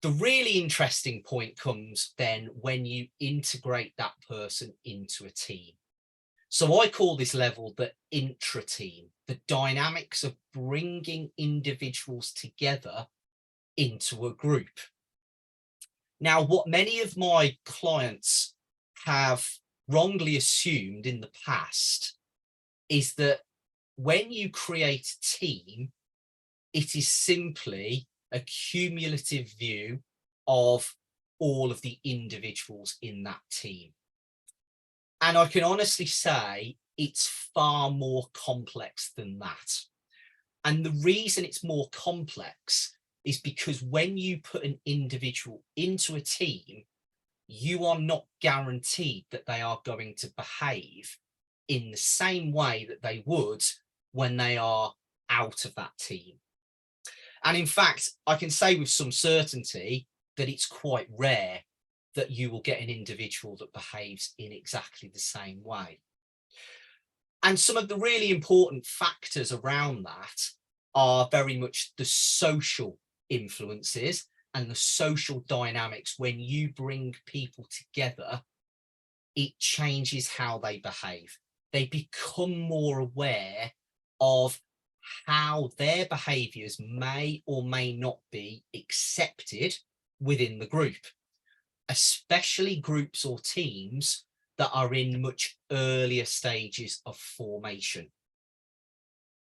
the really interesting point comes then when you integrate that person into a team. So I call this level the intra-team, the dynamics of bringing individuals together into a group. Now, what many of my clients have wrongly assumed in the past is that when you create a team, it is simply a cumulative view of all of the individuals in that team. And I can honestly say it's far more complex than that. And the reason it's more complex is because when you put an individual into a team, you are not guaranteed that they are going to behave in the same way that they would when they are out of that team. And in fact, I can say with some certainty that it's quite rare that you will get an individual that behaves in exactly the same way. And some of the really important factors around that are very much the social influences and the social dynamics. When you bring people together, it changes how they behave. They become more aware of how their behaviours may or may not be accepted within the group, especially groups or teams that are in much earlier stages of formation.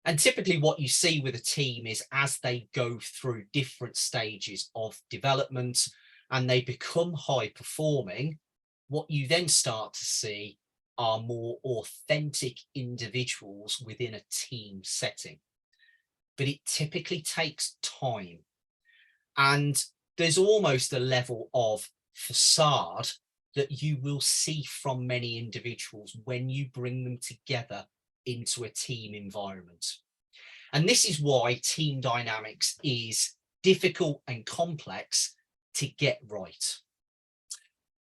And typically what you see with a team is as they go through different stages of development and they become high performing, what you then start to see are more authentic individuals within a team setting. But it typically takes time. And there's almost a level of facade that you will see from many individuals when you bring them together into a team environment. And this is why team dynamics is difficult and complex to get right.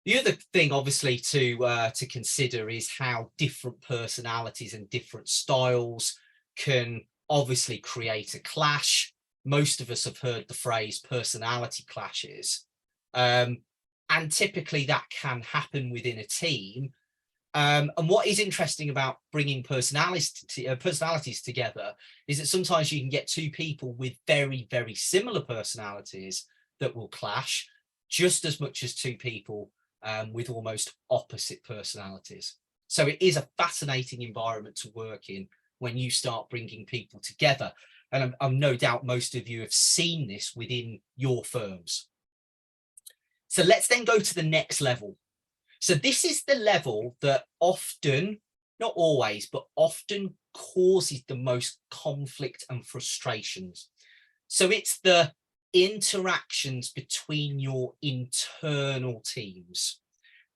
The other thing, obviously, to consider is how different personalities and different styles can obviously create a clash. Most of us have heard the phrase personality clashes. And typically that can happen within a team. And what is interesting about bringing personalities together is that sometimes you can get two people with very, very similar personalities that will clash just as much as two people with almost opposite personalities. So it is a fascinating environment to work in when you start bringing people together. And I'm no doubt most of you have seen this within your firms. So let's then go to the next level. So this is the level that often, not always, but often causes the most conflict and frustrations. So it's the interactions between your internal teams.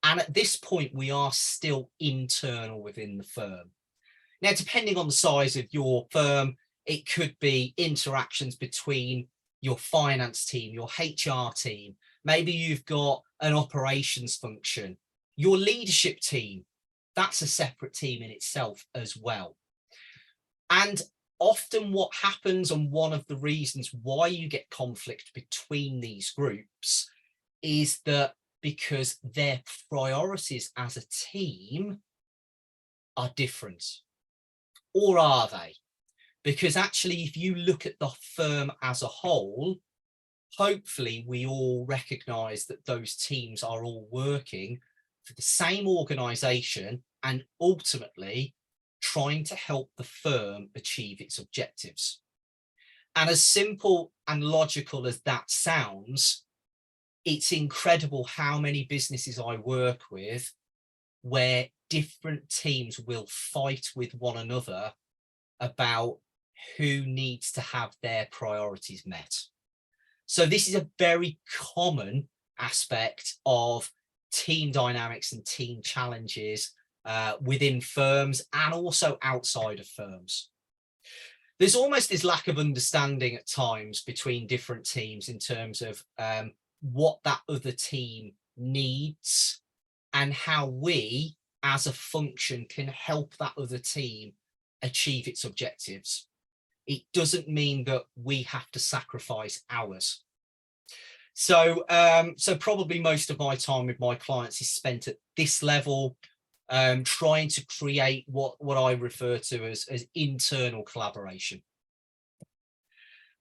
And at this point, we are still internal within the firm. Now, depending on the size of your firm, it could be interactions between your finance team, your HR team. Maybe you've got an operations function, your leadership team. That's a separate team in itself as well. And often what happens, and one of the reasons why you get conflict between these groups, is that because their priorities as a team are different. Or are they? Because actually, if you look at the firm as a whole, hopefully we all recognise that those teams are all working for the same organisation and ultimately trying to help the firm achieve its objectives. And as simple and logical as that sounds, it's incredible how many businesses I work with where different teams will fight with one another about who needs to have their priorities met. So this is a very common aspect of team dynamics and team challenges within firms and also outside of firms. there's almost this lack of understanding at times between different teams in terms of what that other team needs and how we as a function can help that other team achieve its objectives. It doesn't mean that we have to sacrifice ours. So probably most of my time with my clients is spent at this level, trying to create what I refer to as internal collaboration.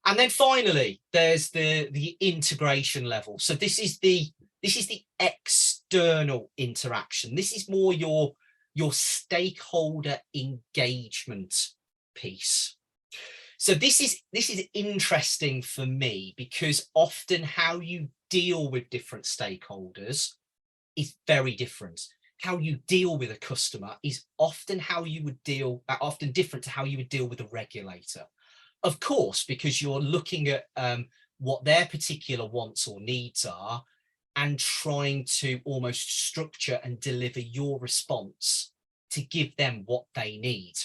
And then finally, there's the integration level. So this is the external interaction. This is more your stakeholder engagement piece. So this is interesting for me because often how you deal with different stakeholders is very different. How you deal with a customer is often different to how you would deal with a regulator. Of course, because you're looking at what their particular wants or needs are and trying to almost structure and deliver your response to give them what they need.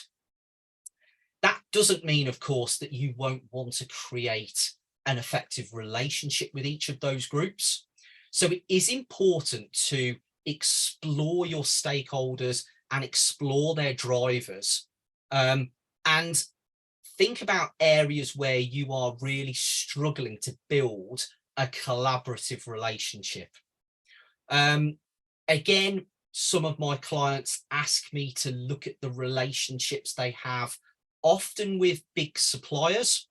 That doesn't mean, of course, that you won't want to create an effective relationship with each of those groups. So it is important to explore your stakeholders and explore their drivers, and think about areas where you are really struggling to build a collaborative relationship. Again, some of my clients ask me to look at the relationships they have, often with big suppliers,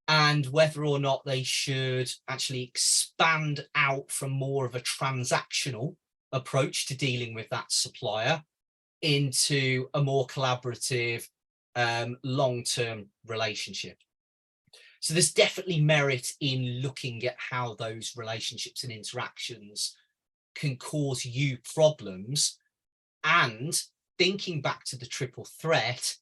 and whether or not they should actually expand out from more of a transactional approach to dealing with that supplier into a more collaborative, long-term relationship. So there's definitely merit in looking at how those relationships and interactions can cause you problems, and thinking back to the triple threat,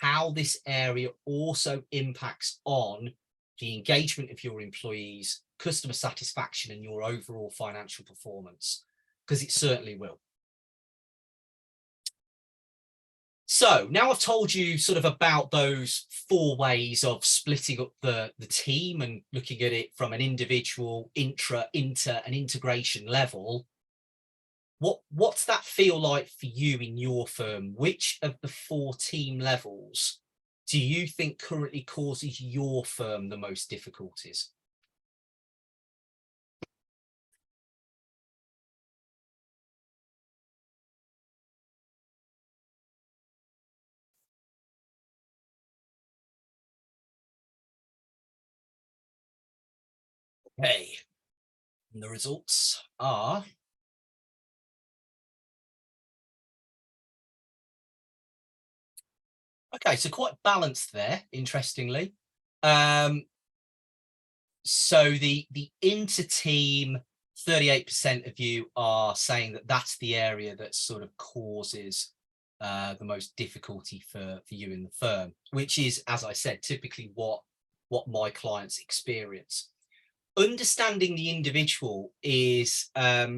how this area also impacts on the engagement of your employees, customer satisfaction, and your overall financial performance, because it certainly will. So now I've told you sort of about those 4 ways of splitting up the team and looking at it from an individual, inter, and integration level. What's that feel like for you in your firm? Which of the 4 team levels do you think currently causes your firm the most difficulties? Okay, and the results are okay, so quite balanced there, interestingly. So the inter-team, 38% of you are saying that that's the area that sort of causes the most difficulty for you in the firm, which is, as I said, typically what my clients experience. Understanding the individual is a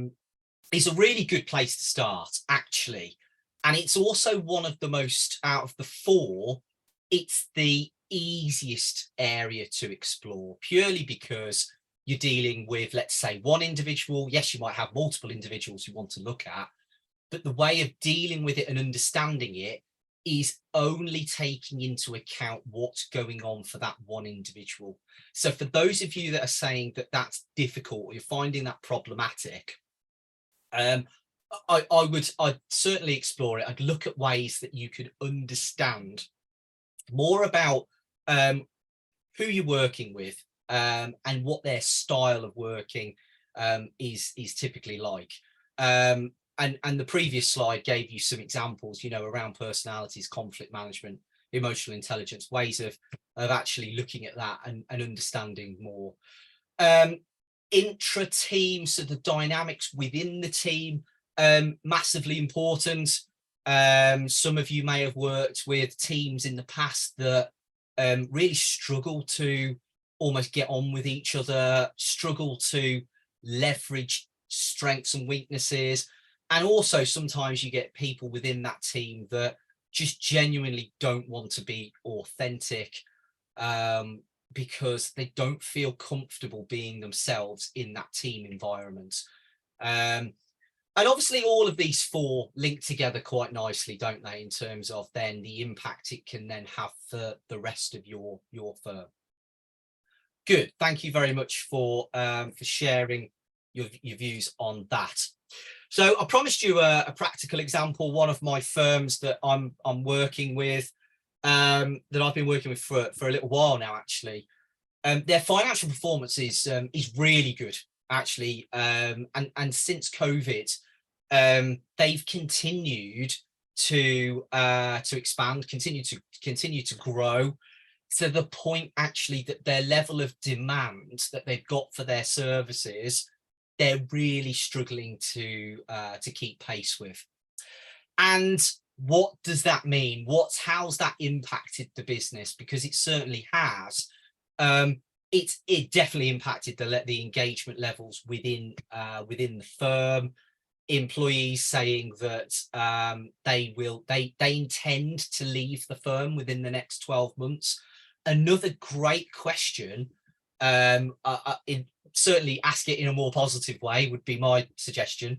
really good place to start, actually. And it's also one of the most, out of the 4, it's the easiest area to explore, purely because you're dealing with, let's say, one individual. Yes, you might have multiple individuals you want to look at, but the way of dealing with it and understanding it is only taking into account what's going on for that one individual. So for those of you that are saying that that's difficult, or you're finding that problematic, I'd certainly explore it. I'd look at ways that you could understand more about who you're working with, and what their style of working is typically like. And the previous slide gave you some examples, you know, around personalities, conflict management, emotional intelligence, ways of actually looking at that and understanding more. Intra-team, so the dynamics within the team, massively important. Some of you may have worked with teams in the past that really struggle to almost get on with each other, struggle to leverage strengths and weaknesses. And also sometimes you get people within that team that just genuinely don't want to be authentic, because they don't feel comfortable being themselves in that team environment. And obviously all of these four link together quite nicely, don't they, in terms of then the impact it can then have for the rest of your firm. Good, thank you very much for sharing your views on that. So I promised you a practical example. One of my firms that I'm working with, that I've been working with for a little while now, actually. Their financial performance is really good, actually, and since COVID, they've continued to expand, continue to grow, to the point actually that their level of demand that they've got for their services, they're really struggling to keep pace with. And what does that mean? How's that impacted the business? Because it certainly has. It definitely impacted the engagement levels within the firm. Employees saying that they intend to leave the firm within the next 12 months. Another great question, certainly ask it in a more positive way would be my suggestion.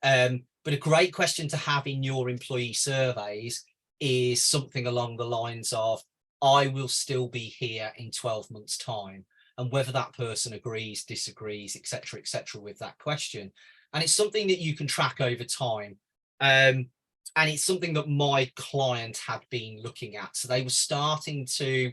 But a great question to have in your employee surveys is something along the lines of, I will still be here in 12 months' time. And whether that person agrees, disagrees, etc., with that question. And it's something that you can track over time. And it's something that my client had been looking at. So they were starting to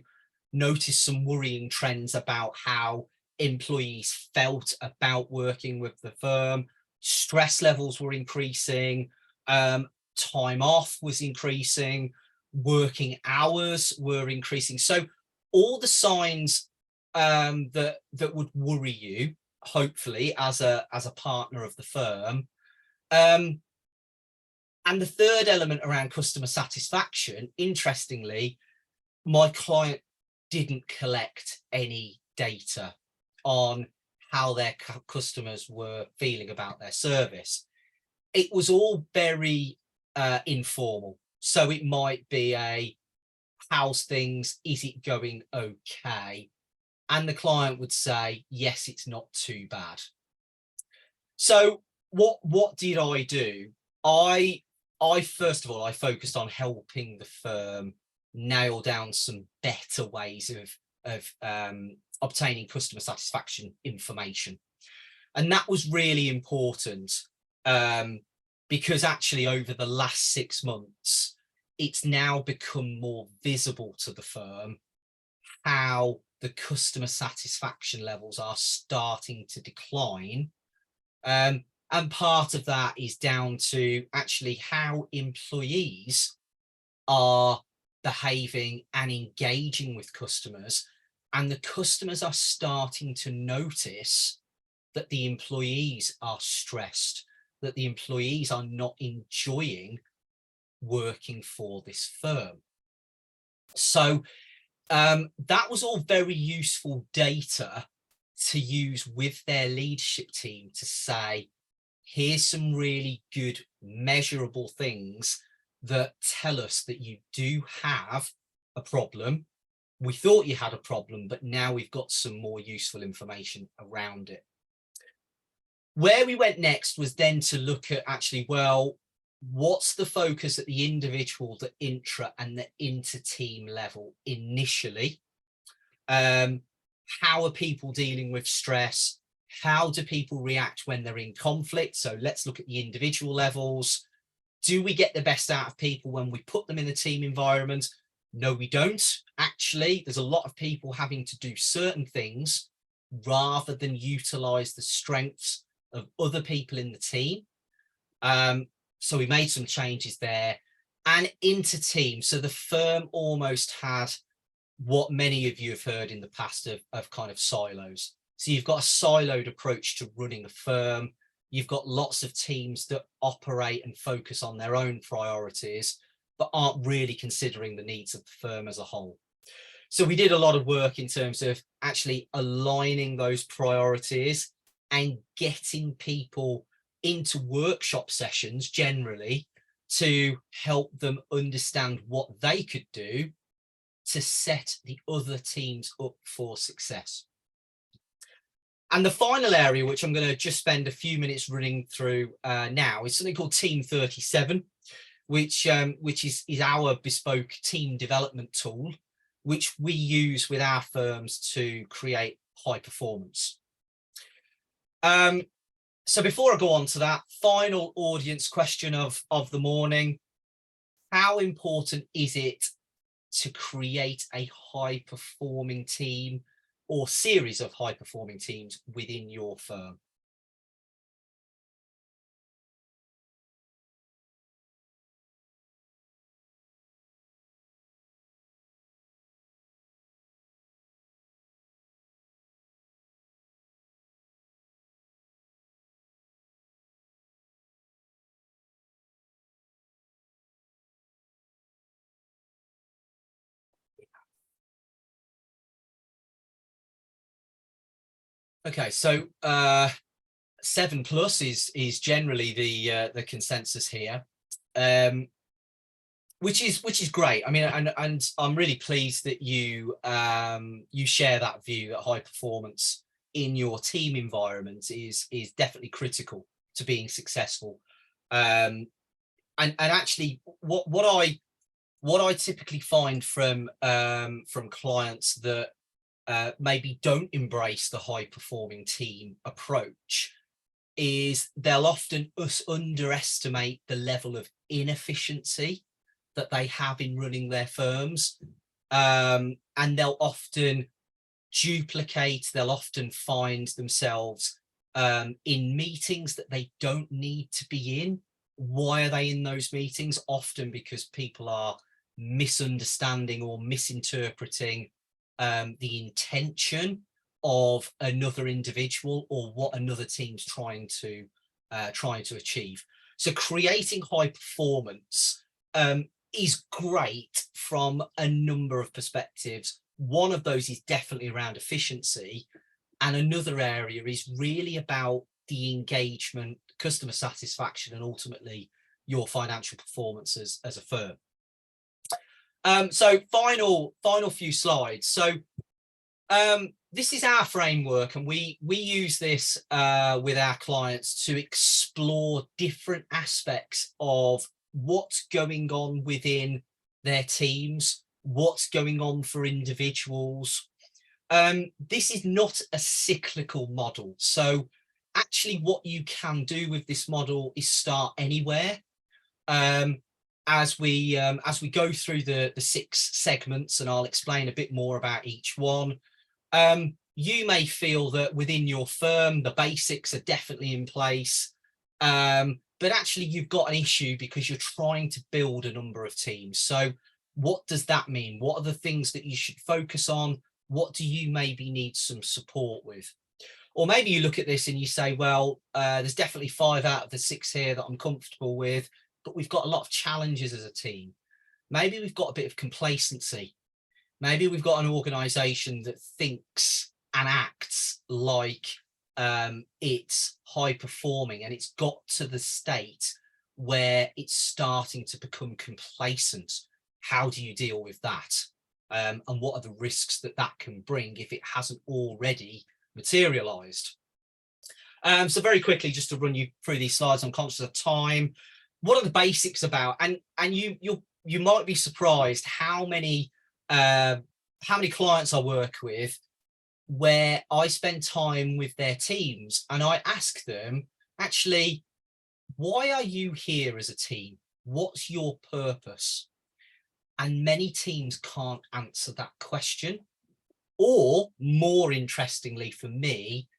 notice some worrying trends about how employees felt about working with the firm. Stress levels were increasing, time off was increasing, working hours were increasing. So all the signs that would worry you, hopefully, as a partner of the firm. And the third element around customer satisfaction, interestingly, my client didn't collect any data on how their customers were feeling about their service. It was all very informal. So it might be how's things, is it going okay? And the client would say, yes, it's not too bad. So what did I do? I first of all, I focused on helping the firm nail down some better ways of obtaining customer satisfaction information. And that was really important, because actually over the last 6 months, it's now become more visible to the firm how the customer satisfaction levels are starting to decline. And part of that is down to actually how employees are behaving and engaging with customers. And the customers are starting to notice that the employees are stressed, that the employees are not enjoying working for this firm. So that was all very useful data to use with their leadership team to say, here's some really good measurable things that tell us that you do have a problem. We thought you had a problem, but now we've got some more useful information around it. Where we went next was then to look at actually, well, what's the focus at the individual, the intra and the inter-team level initially? How are people dealing with stress? How do people react when they're in conflict? So let's look at the individual levels. Do we get the best out of people when we put them in a team environment? No, we don't. Actually, there's a lot of people having to do certain things rather than utilize the strengths of other people in the team. So we made some changes there. And inter-team, so the firm almost had what many of you have heard in the past of kind of silos. So you've got a siloed approach to running a firm. You've got lots of teams that operate and focus on their own priorities, but aren't really considering the needs of the firm as a whole. So we did a lot of work in terms of actually aligning those priorities and getting people into workshop sessions generally to help them understand what they could do to set the other teams up for success. And the final area, which I'm going to just spend a few minutes running through now, is something called Team 37, which is our bespoke team development tool, which we use with our firms to create high performance. So before I go on to that, final audience question of the morning: how important is it to create a high performing team or series of high performing teams within your firm? Okay, so 7+ is generally the consensus here, which is great. I mean, and I'm really pleased that you share that view that high performance in your team environment is definitely critical to being successful. And actually, what I typically find from clients that maybe don't embrace the high performing team approach is they'll often underestimate the level of inefficiency that they have in running their firms, and they'll often duplicate, they'll often find themselves in meetings that they don't need to be in. Why are they in those meetings? Often because people are misunderstanding or misinterpreting the intention of another individual or what another team's trying to achieve. So creating high performance is great from a number of perspectives. One of those is definitely around efficiency, and another area is really about the engagement, customer satisfaction, and ultimately your financial performance as a firm. So final few slides. So this is our framework, and we use this with our clients to explore different aspects of what's going on within their teams, what's going on for individuals. This is not a cyclical model. So actually what you can do with this model is start anywhere. As we go through the 6 segments, and I'll explain a bit more about each one, you may feel that within your firm the basics are definitely in place, but actually you've got an issue because you're trying to build a number of teams. So what does that mean? What are the things that you should focus on? What do you maybe need some support with? Or maybe you look at this and you say, well, there's definitely 5 out of the 6 here that I'm comfortable with, but we've got a lot of challenges as a team. Maybe we've got a bit of complacency. Maybe we've got an organization that thinks and acts like it's high performing, and it's got to the state where it's starting to become complacent. How do you deal with that? And what are the risks that can bring if it hasn't already materialized? So very quickly, just to run you through these slides, I'm conscious of time. What are the basics about? And you might be surprised how many clients I work with where I spend time with their teams and I ask them, actually, why are you here as a team? What's your purpose? And many teams can't answer that question. Or more interestingly for me,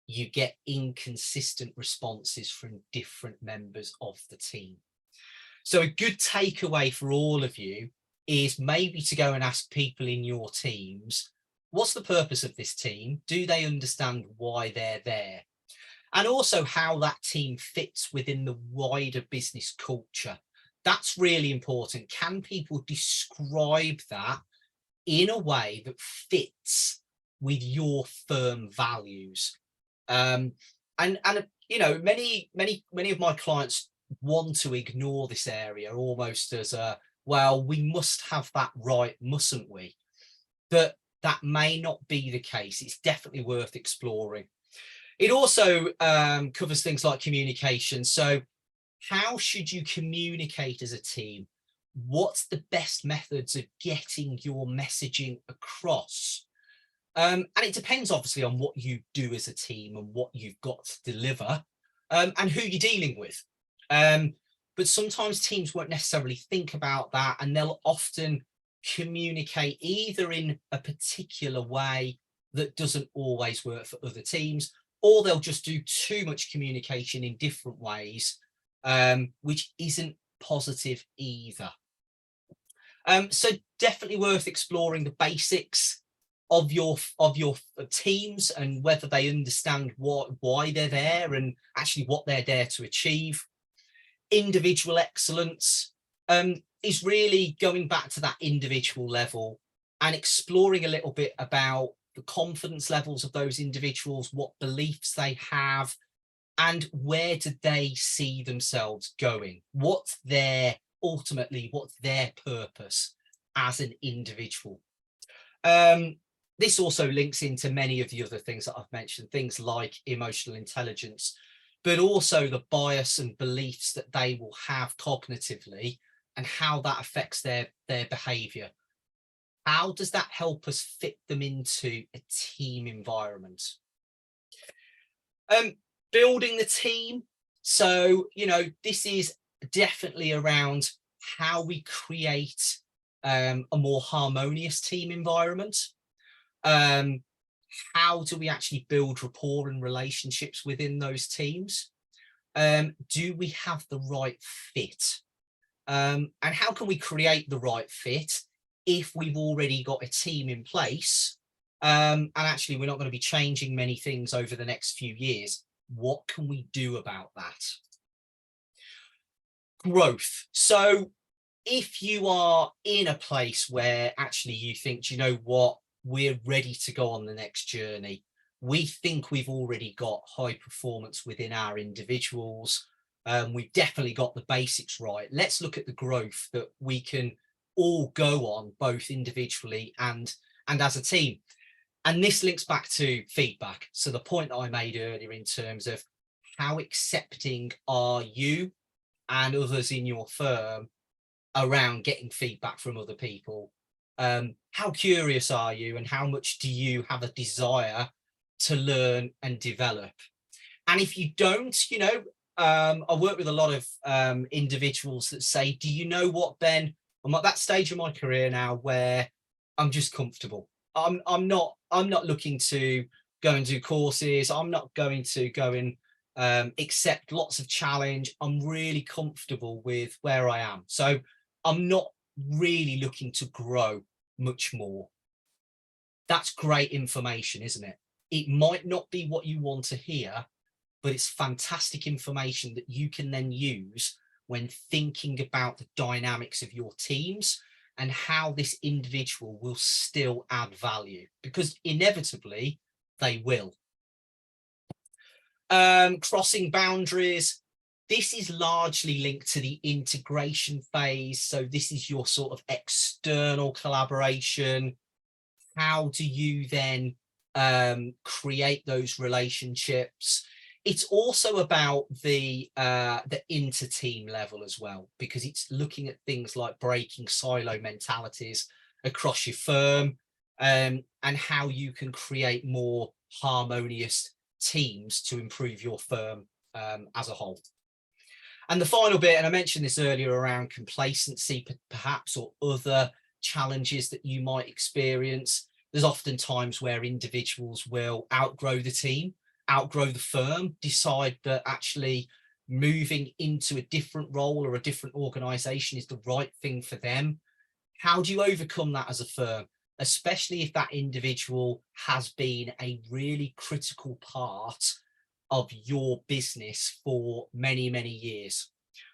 you get inconsistent responses from different members of the team. So a good takeaway for all of you is maybe to go and ask people in your teams, what's the purpose of this team? Do they understand why they're there? And also how that team fits within the wider business culture. That's really important. Can people describe that in a way that fits with your firm values? And you know, many of my clients want to ignore this area almost as a, well, we must have that right, mustn't we? But that may not be the case. It's definitely worth exploring. It also covers things like communication. So how should you communicate as a team? What's the best methods of getting your messaging across? And it depends obviously on what you do as a team and what you've got to deliver, and who you're dealing with. But sometimes teams won't necessarily think about that, and they'll often communicate either in a particular way that doesn't always work for other teams, or they'll just do too much communication in different ways, which isn't positive either. So definitely worth exploring the basics of your teams and whether they understand why they're there and actually what they're there to achieve. Individual excellence is really going back to that individual level and exploring a little bit about the confidence levels of those individuals, what beliefs they have, and where do they see themselves going? What's their purpose as an individual? This also links into many of the other things that I've mentioned, things like emotional intelligence, but also the bias and beliefs that they will have cognitively and how that affects their behavior. How does that help us fit them into a team environment? Building the team. So, this is definitely around how we create a more harmonious team environment. How do we actually build rapport and relationships within those teams? Do we have the right fit? And how can we create the right fit if we've already got a team in place? And actually, we're not going to be changing many things over the next few years. What can we do about that? Growth. So if you are in a place where actually you think, do you know what, we're ready to go on the next journey. We think we've already got high performance within our individuals. We've definitely got the basics right. Let's look at the growth that we can all go on, both individually and as a team. And this links back to feedback. So the point that I made earlier in terms of how accepting are you and others in your firm around getting feedback from other people? How curious are you and how much do you have a desire to learn and develop? And if you don't, I work with a lot of individuals that say, do you know what, Ben, I'm at that stage of my career now where I'm just comfortable. I'm not looking to go and do courses. I'm not going to go and accept lots of challenge. I'm really comfortable with where I am. So I'm not really looking to grow much more. That's great information, isn't it? It might not be what you want to hear, but it's fantastic information that you can then use when thinking about the dynamics of your teams and how this individual will still add value, because inevitably they will. Crossing boundaries. This is largely linked to the integration phase. So this is your sort of external collaboration. How do you then create those relationships? It's also about the inter-team level as well, because it's looking at things like breaking silo mentalities across your firm, and how you can create more harmonious teams to improve your firm as a whole. And the final bit, and I mentioned this earlier, around complacency perhaps, or other challenges that you might experience. There's often times where individuals will outgrow the team, outgrow the firm, decide that actually moving into a different role or a different organization is the right thing for them. How do you overcome that as a firm, especially if that individual has been a really critical part of your business for many, many years?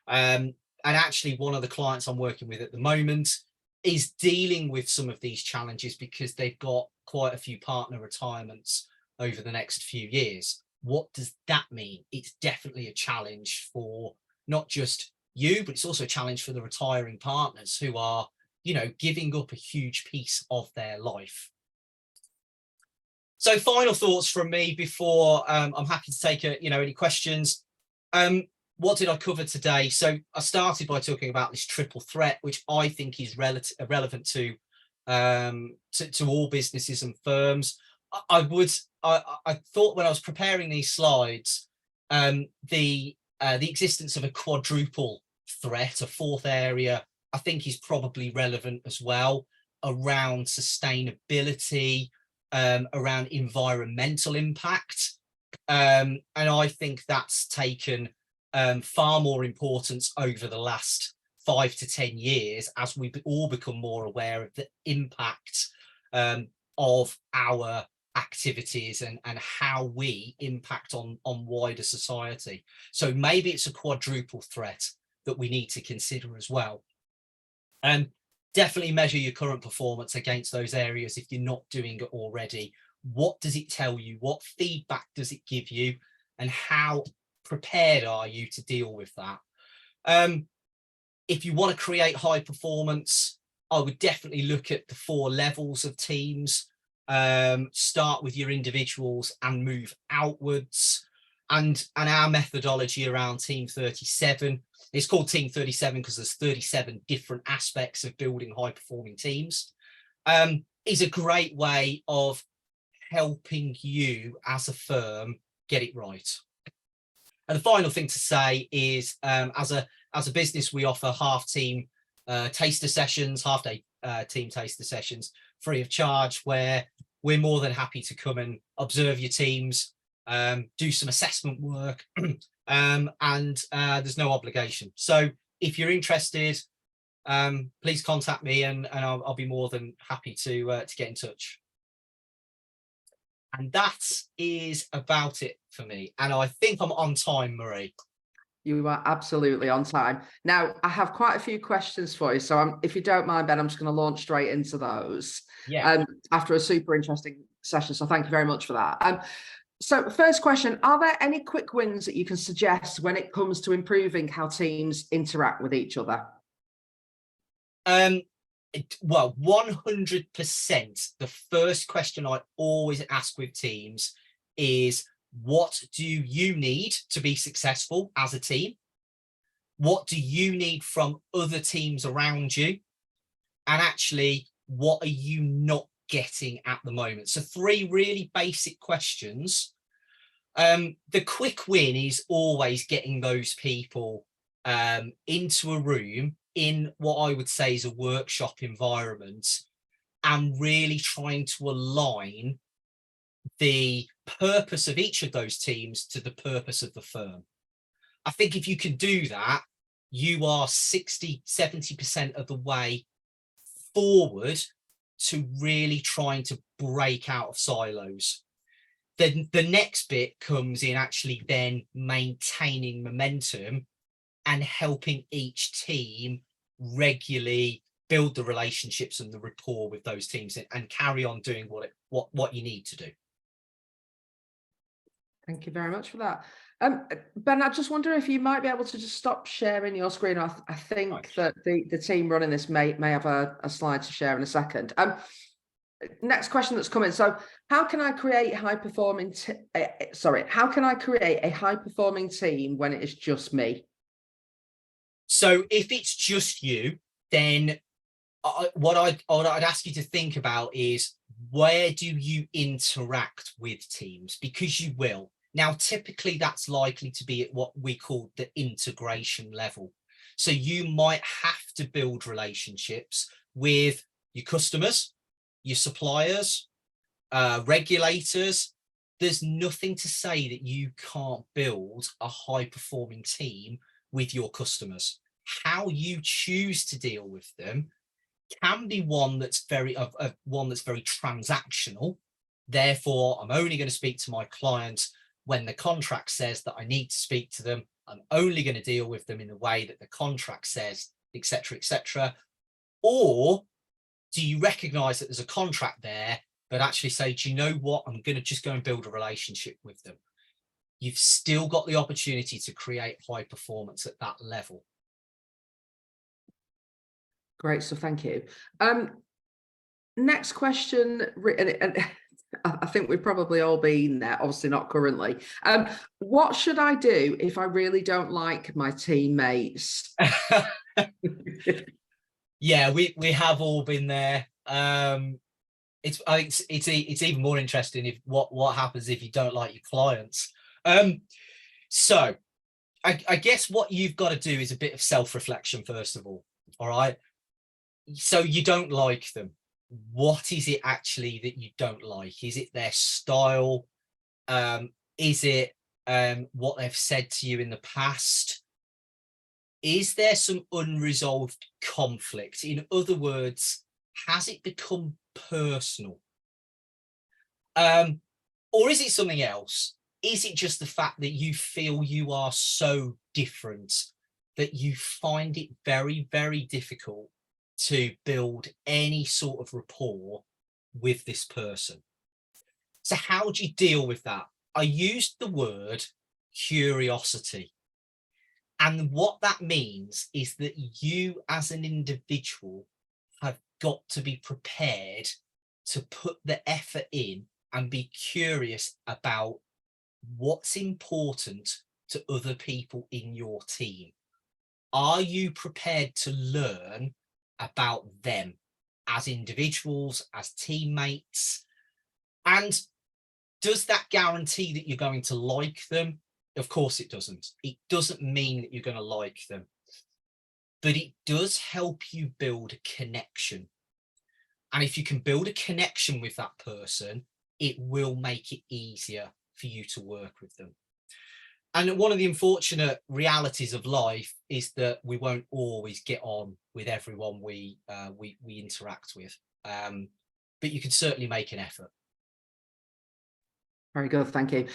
And actually, one of the clients I'm working with at the moment is dealing with some of these challenges because they've got quite a few partner retirements over the next few years. What does that mean? It's definitely a challenge for not just you, but it's also a challenge for the retiring partners who are, you know, giving up a huge piece of their life. So final thoughts from me before I'm happy to take any questions. What did I cover today? So I started by talking about this triple threat, which I think is relevant to all businesses and firms. I thought when I was preparing these slides, the existence of a quadruple threat, a fourth area, I think is probably relevant as well, around sustainability, around environmental impact. And I think that's taken far more importance over the last 5 to 10 years as we all become more aware of the impact of our activities and how we impact on wider society. So maybe it's a quadruple threat that we need to consider as well. And definitely measure your current performance against those areas if you're not doing it already. What does it tell you? What feedback does it give you? And how prepared are you to deal with that? If you want to create high performance, I would definitely look at the 4 levels of teams. Start with your individuals and move outwards. And our methodology around Team 37, it's called Team 37 because there's 37 different aspects of building high performing teams, is a great way of helping you as a firm get it right. And the final thing to say is, as a business, we offer half-team taster sessions, half-day team taster sessions, free of charge, where we're more than happy to come and observe your teams, do some assessment work, and there's no obligation. So if you're interested, please contact me, and I'll be more than happy to get in touch. And that is about it for me. And I think I'm on time, Marie. You are absolutely on time. Now, I have quite a few questions for you. So if you don't mind, Ben, I'm just going to launch straight into those after a super interesting session. So thank you very much for that. So first question, are there any quick wins that you can suggest when it comes to improving how teams interact with each other? Well, 100%. The first question I always ask with teams is, what do you need to be successful as a team? What do you need from other teams around you? And actually, what are you not getting at the moment? So 3 really basic questions. The quick win is always getting those people into a room in what I would say is a workshop environment, and really trying to align the purpose of each of those teams to the purpose of the firm. I think if you can do that, you are 60–70% of the way forward to really trying to break out of silos. Then the next bit comes in actually then maintaining momentum and helping each team regularly build the relationships and the rapport with those teams, and carry on doing what you need to do. Thank you very much for that. Ben, I just wonder if you might be able to just stop sharing your screen. I think that the team running this may have a slide to share in a second. Next question that's coming. So how can I create how can I create a high performing team when it is just me? So if it's just you, then what I'd ask you to think about is, where do you interact with teams? Because you will. Now, typically that's likely to be at what we call the integration level. So you might have to build relationships with your customers, your suppliers, regulators. There's nothing to say that you can't build a high performing team with your customers. How you choose to deal with them can be one that's very transactional. Therefore, I'm only going to speak to my clients when the contract says that I need to speak to them. I'm only going to deal with them in the way that the contract says, etc., etc. Or do you recognize that there's a contract there, but actually say, do you know what? I'm going to just go and build a relationship with them. you've still got the opportunity to create high performance at that level. Great, so thank you. Next question, and I think we've probably all been there, obviously not currently. What should I do if I really don't like my teammates? Yeah, we have all been there. I think it's even more interesting if what happens if you don't like your clients. So I guess what you've got to do is a bit of self-reflection first of all. All right. So you don't like them. What is it actually that you don't like? Is it their style? Is it what they've said to you in the past? Is there some unresolved conflict? In other words, has it become personal? Or is it something else? Is it just the fact that you feel you are so different that you find it very, very difficult to build any sort of rapport with this person? So how do you deal with that? I used the word curiosity. And what that means is that you as an individual have got to be prepared to put the effort in and be curious about what's important to other people in your team. Are you prepared to learn about them as individuals, as teammates? And does that guarantee that you're going to like them? Of course it doesn't. It doesn't mean that you're going to like them, but it does help you build a connection. And if you can build a connection with that person, it will make it easier for you to work with them. And one of the unfortunate realities of life is that we won't always get on with everyone we interact with, but you can certainly make an effort. Very good, thank you.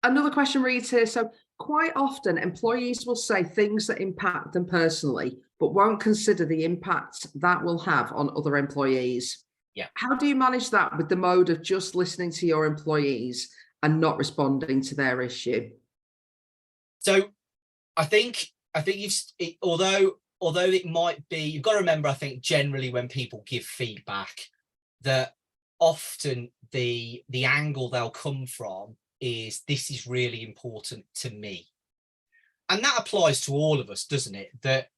Another question reads here, so quite often employees will say things that impact them personally, but won't consider the impact that will have on other employees. Yeah. How do you manage that with the mode of just listening to your employees and not responding to their issue? So I think although it might be, you've got to remember, I think generally when people give feedback, that often the angle they'll come from is, this is really important to me. And that applies to all of us, doesn't it? That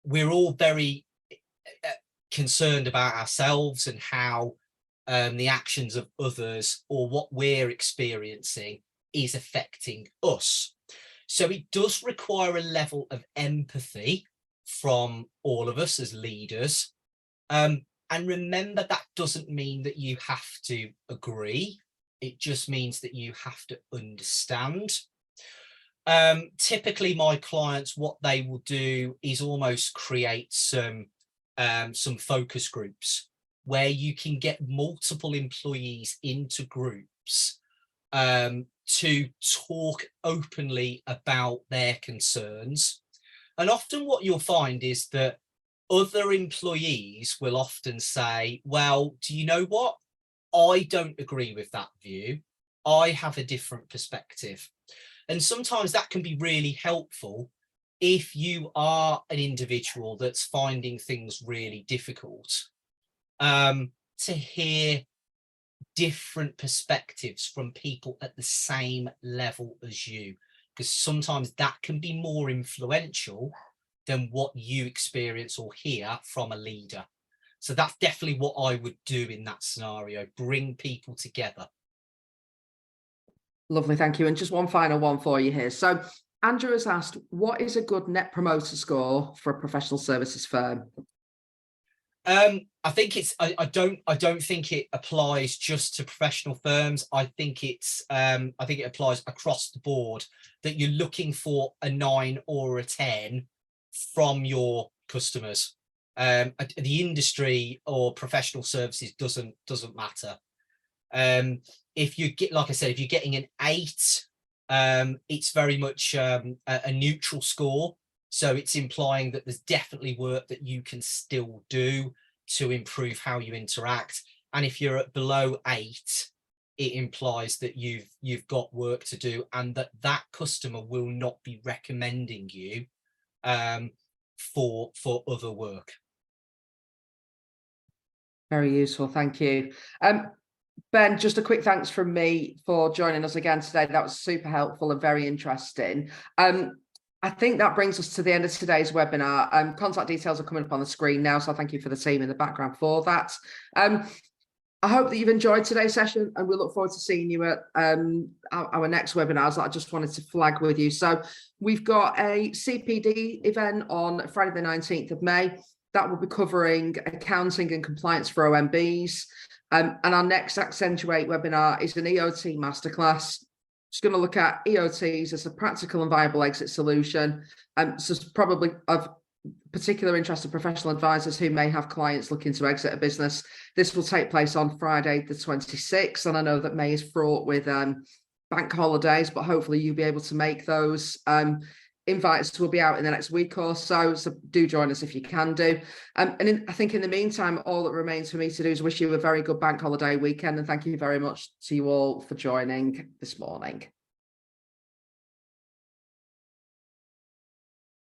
we're all very concerned about ourselves and how the actions of others or what we're experiencing is affecting us. So it does require a level of empathy from all of us as leaders. And remember, that doesn't mean that you have to agree. It just means that you have to understand. Typically, my clients, what they will do is almost create some focus groups where you can get multiple employees into groups to talk openly about their concerns. And often what you'll find is that other employees will often say, well, do you know what? I don't agree with that view. I have a different perspective. And sometimes that can be really helpful if you are an individual that's finding things really difficult, to hear different perspectives from people at the same level as you, because sometimes that can be more influential than what you experience or hear from a leader. So that's definitely what I would do in that scenario, bring people together. Lovely, thank you. And just one final one for you here. So Andrew has asked, what is a good net promoter score for a professional services firm? I think it's, I don't think it applies just to professional firms. I think it's, I think it applies across the board, that you're looking for a 9 or a 10 from your customers. The industry or professional services doesn't matter. If you get, like I said, if you're getting an 8, it's very much a neutral score. So it's implying that there's definitely work that you can still do to improve how you interact. And if you're at below 8, it implies that you've got work to do, and that customer will not be recommending you for other work. Very useful, thank you. Ben, just a quick thanks from me for joining us again today. That was super helpful and very interesting. I think that brings us to the end of today's webinar. Contact details are coming up on the screen now, so thank you for the team in the background for that. I hope that you've enjoyed today's session, and we look forward to seeing you at our next webinars that I just wanted to flag with you. So we've got a CPD event on Friday the 19th of May. That will be covering accounting and compliance for OMBs. And our next Accentuate webinar is an EOT masterclass. Just going to look at EOTs as a practical and viable exit solution. So it's probably of particular interest to professional advisors who may have clients looking to exit a business. This will take place on Friday the 26th, and I know that May is fraught with bank holidays, but hopefully you'll be able to make those. Invites will be out in the next week or so, so do join us if you can do. I think in the meantime, all that remains for me to do is wish you a very good bank holiday weekend, and thank you very much to you all for joining this morning.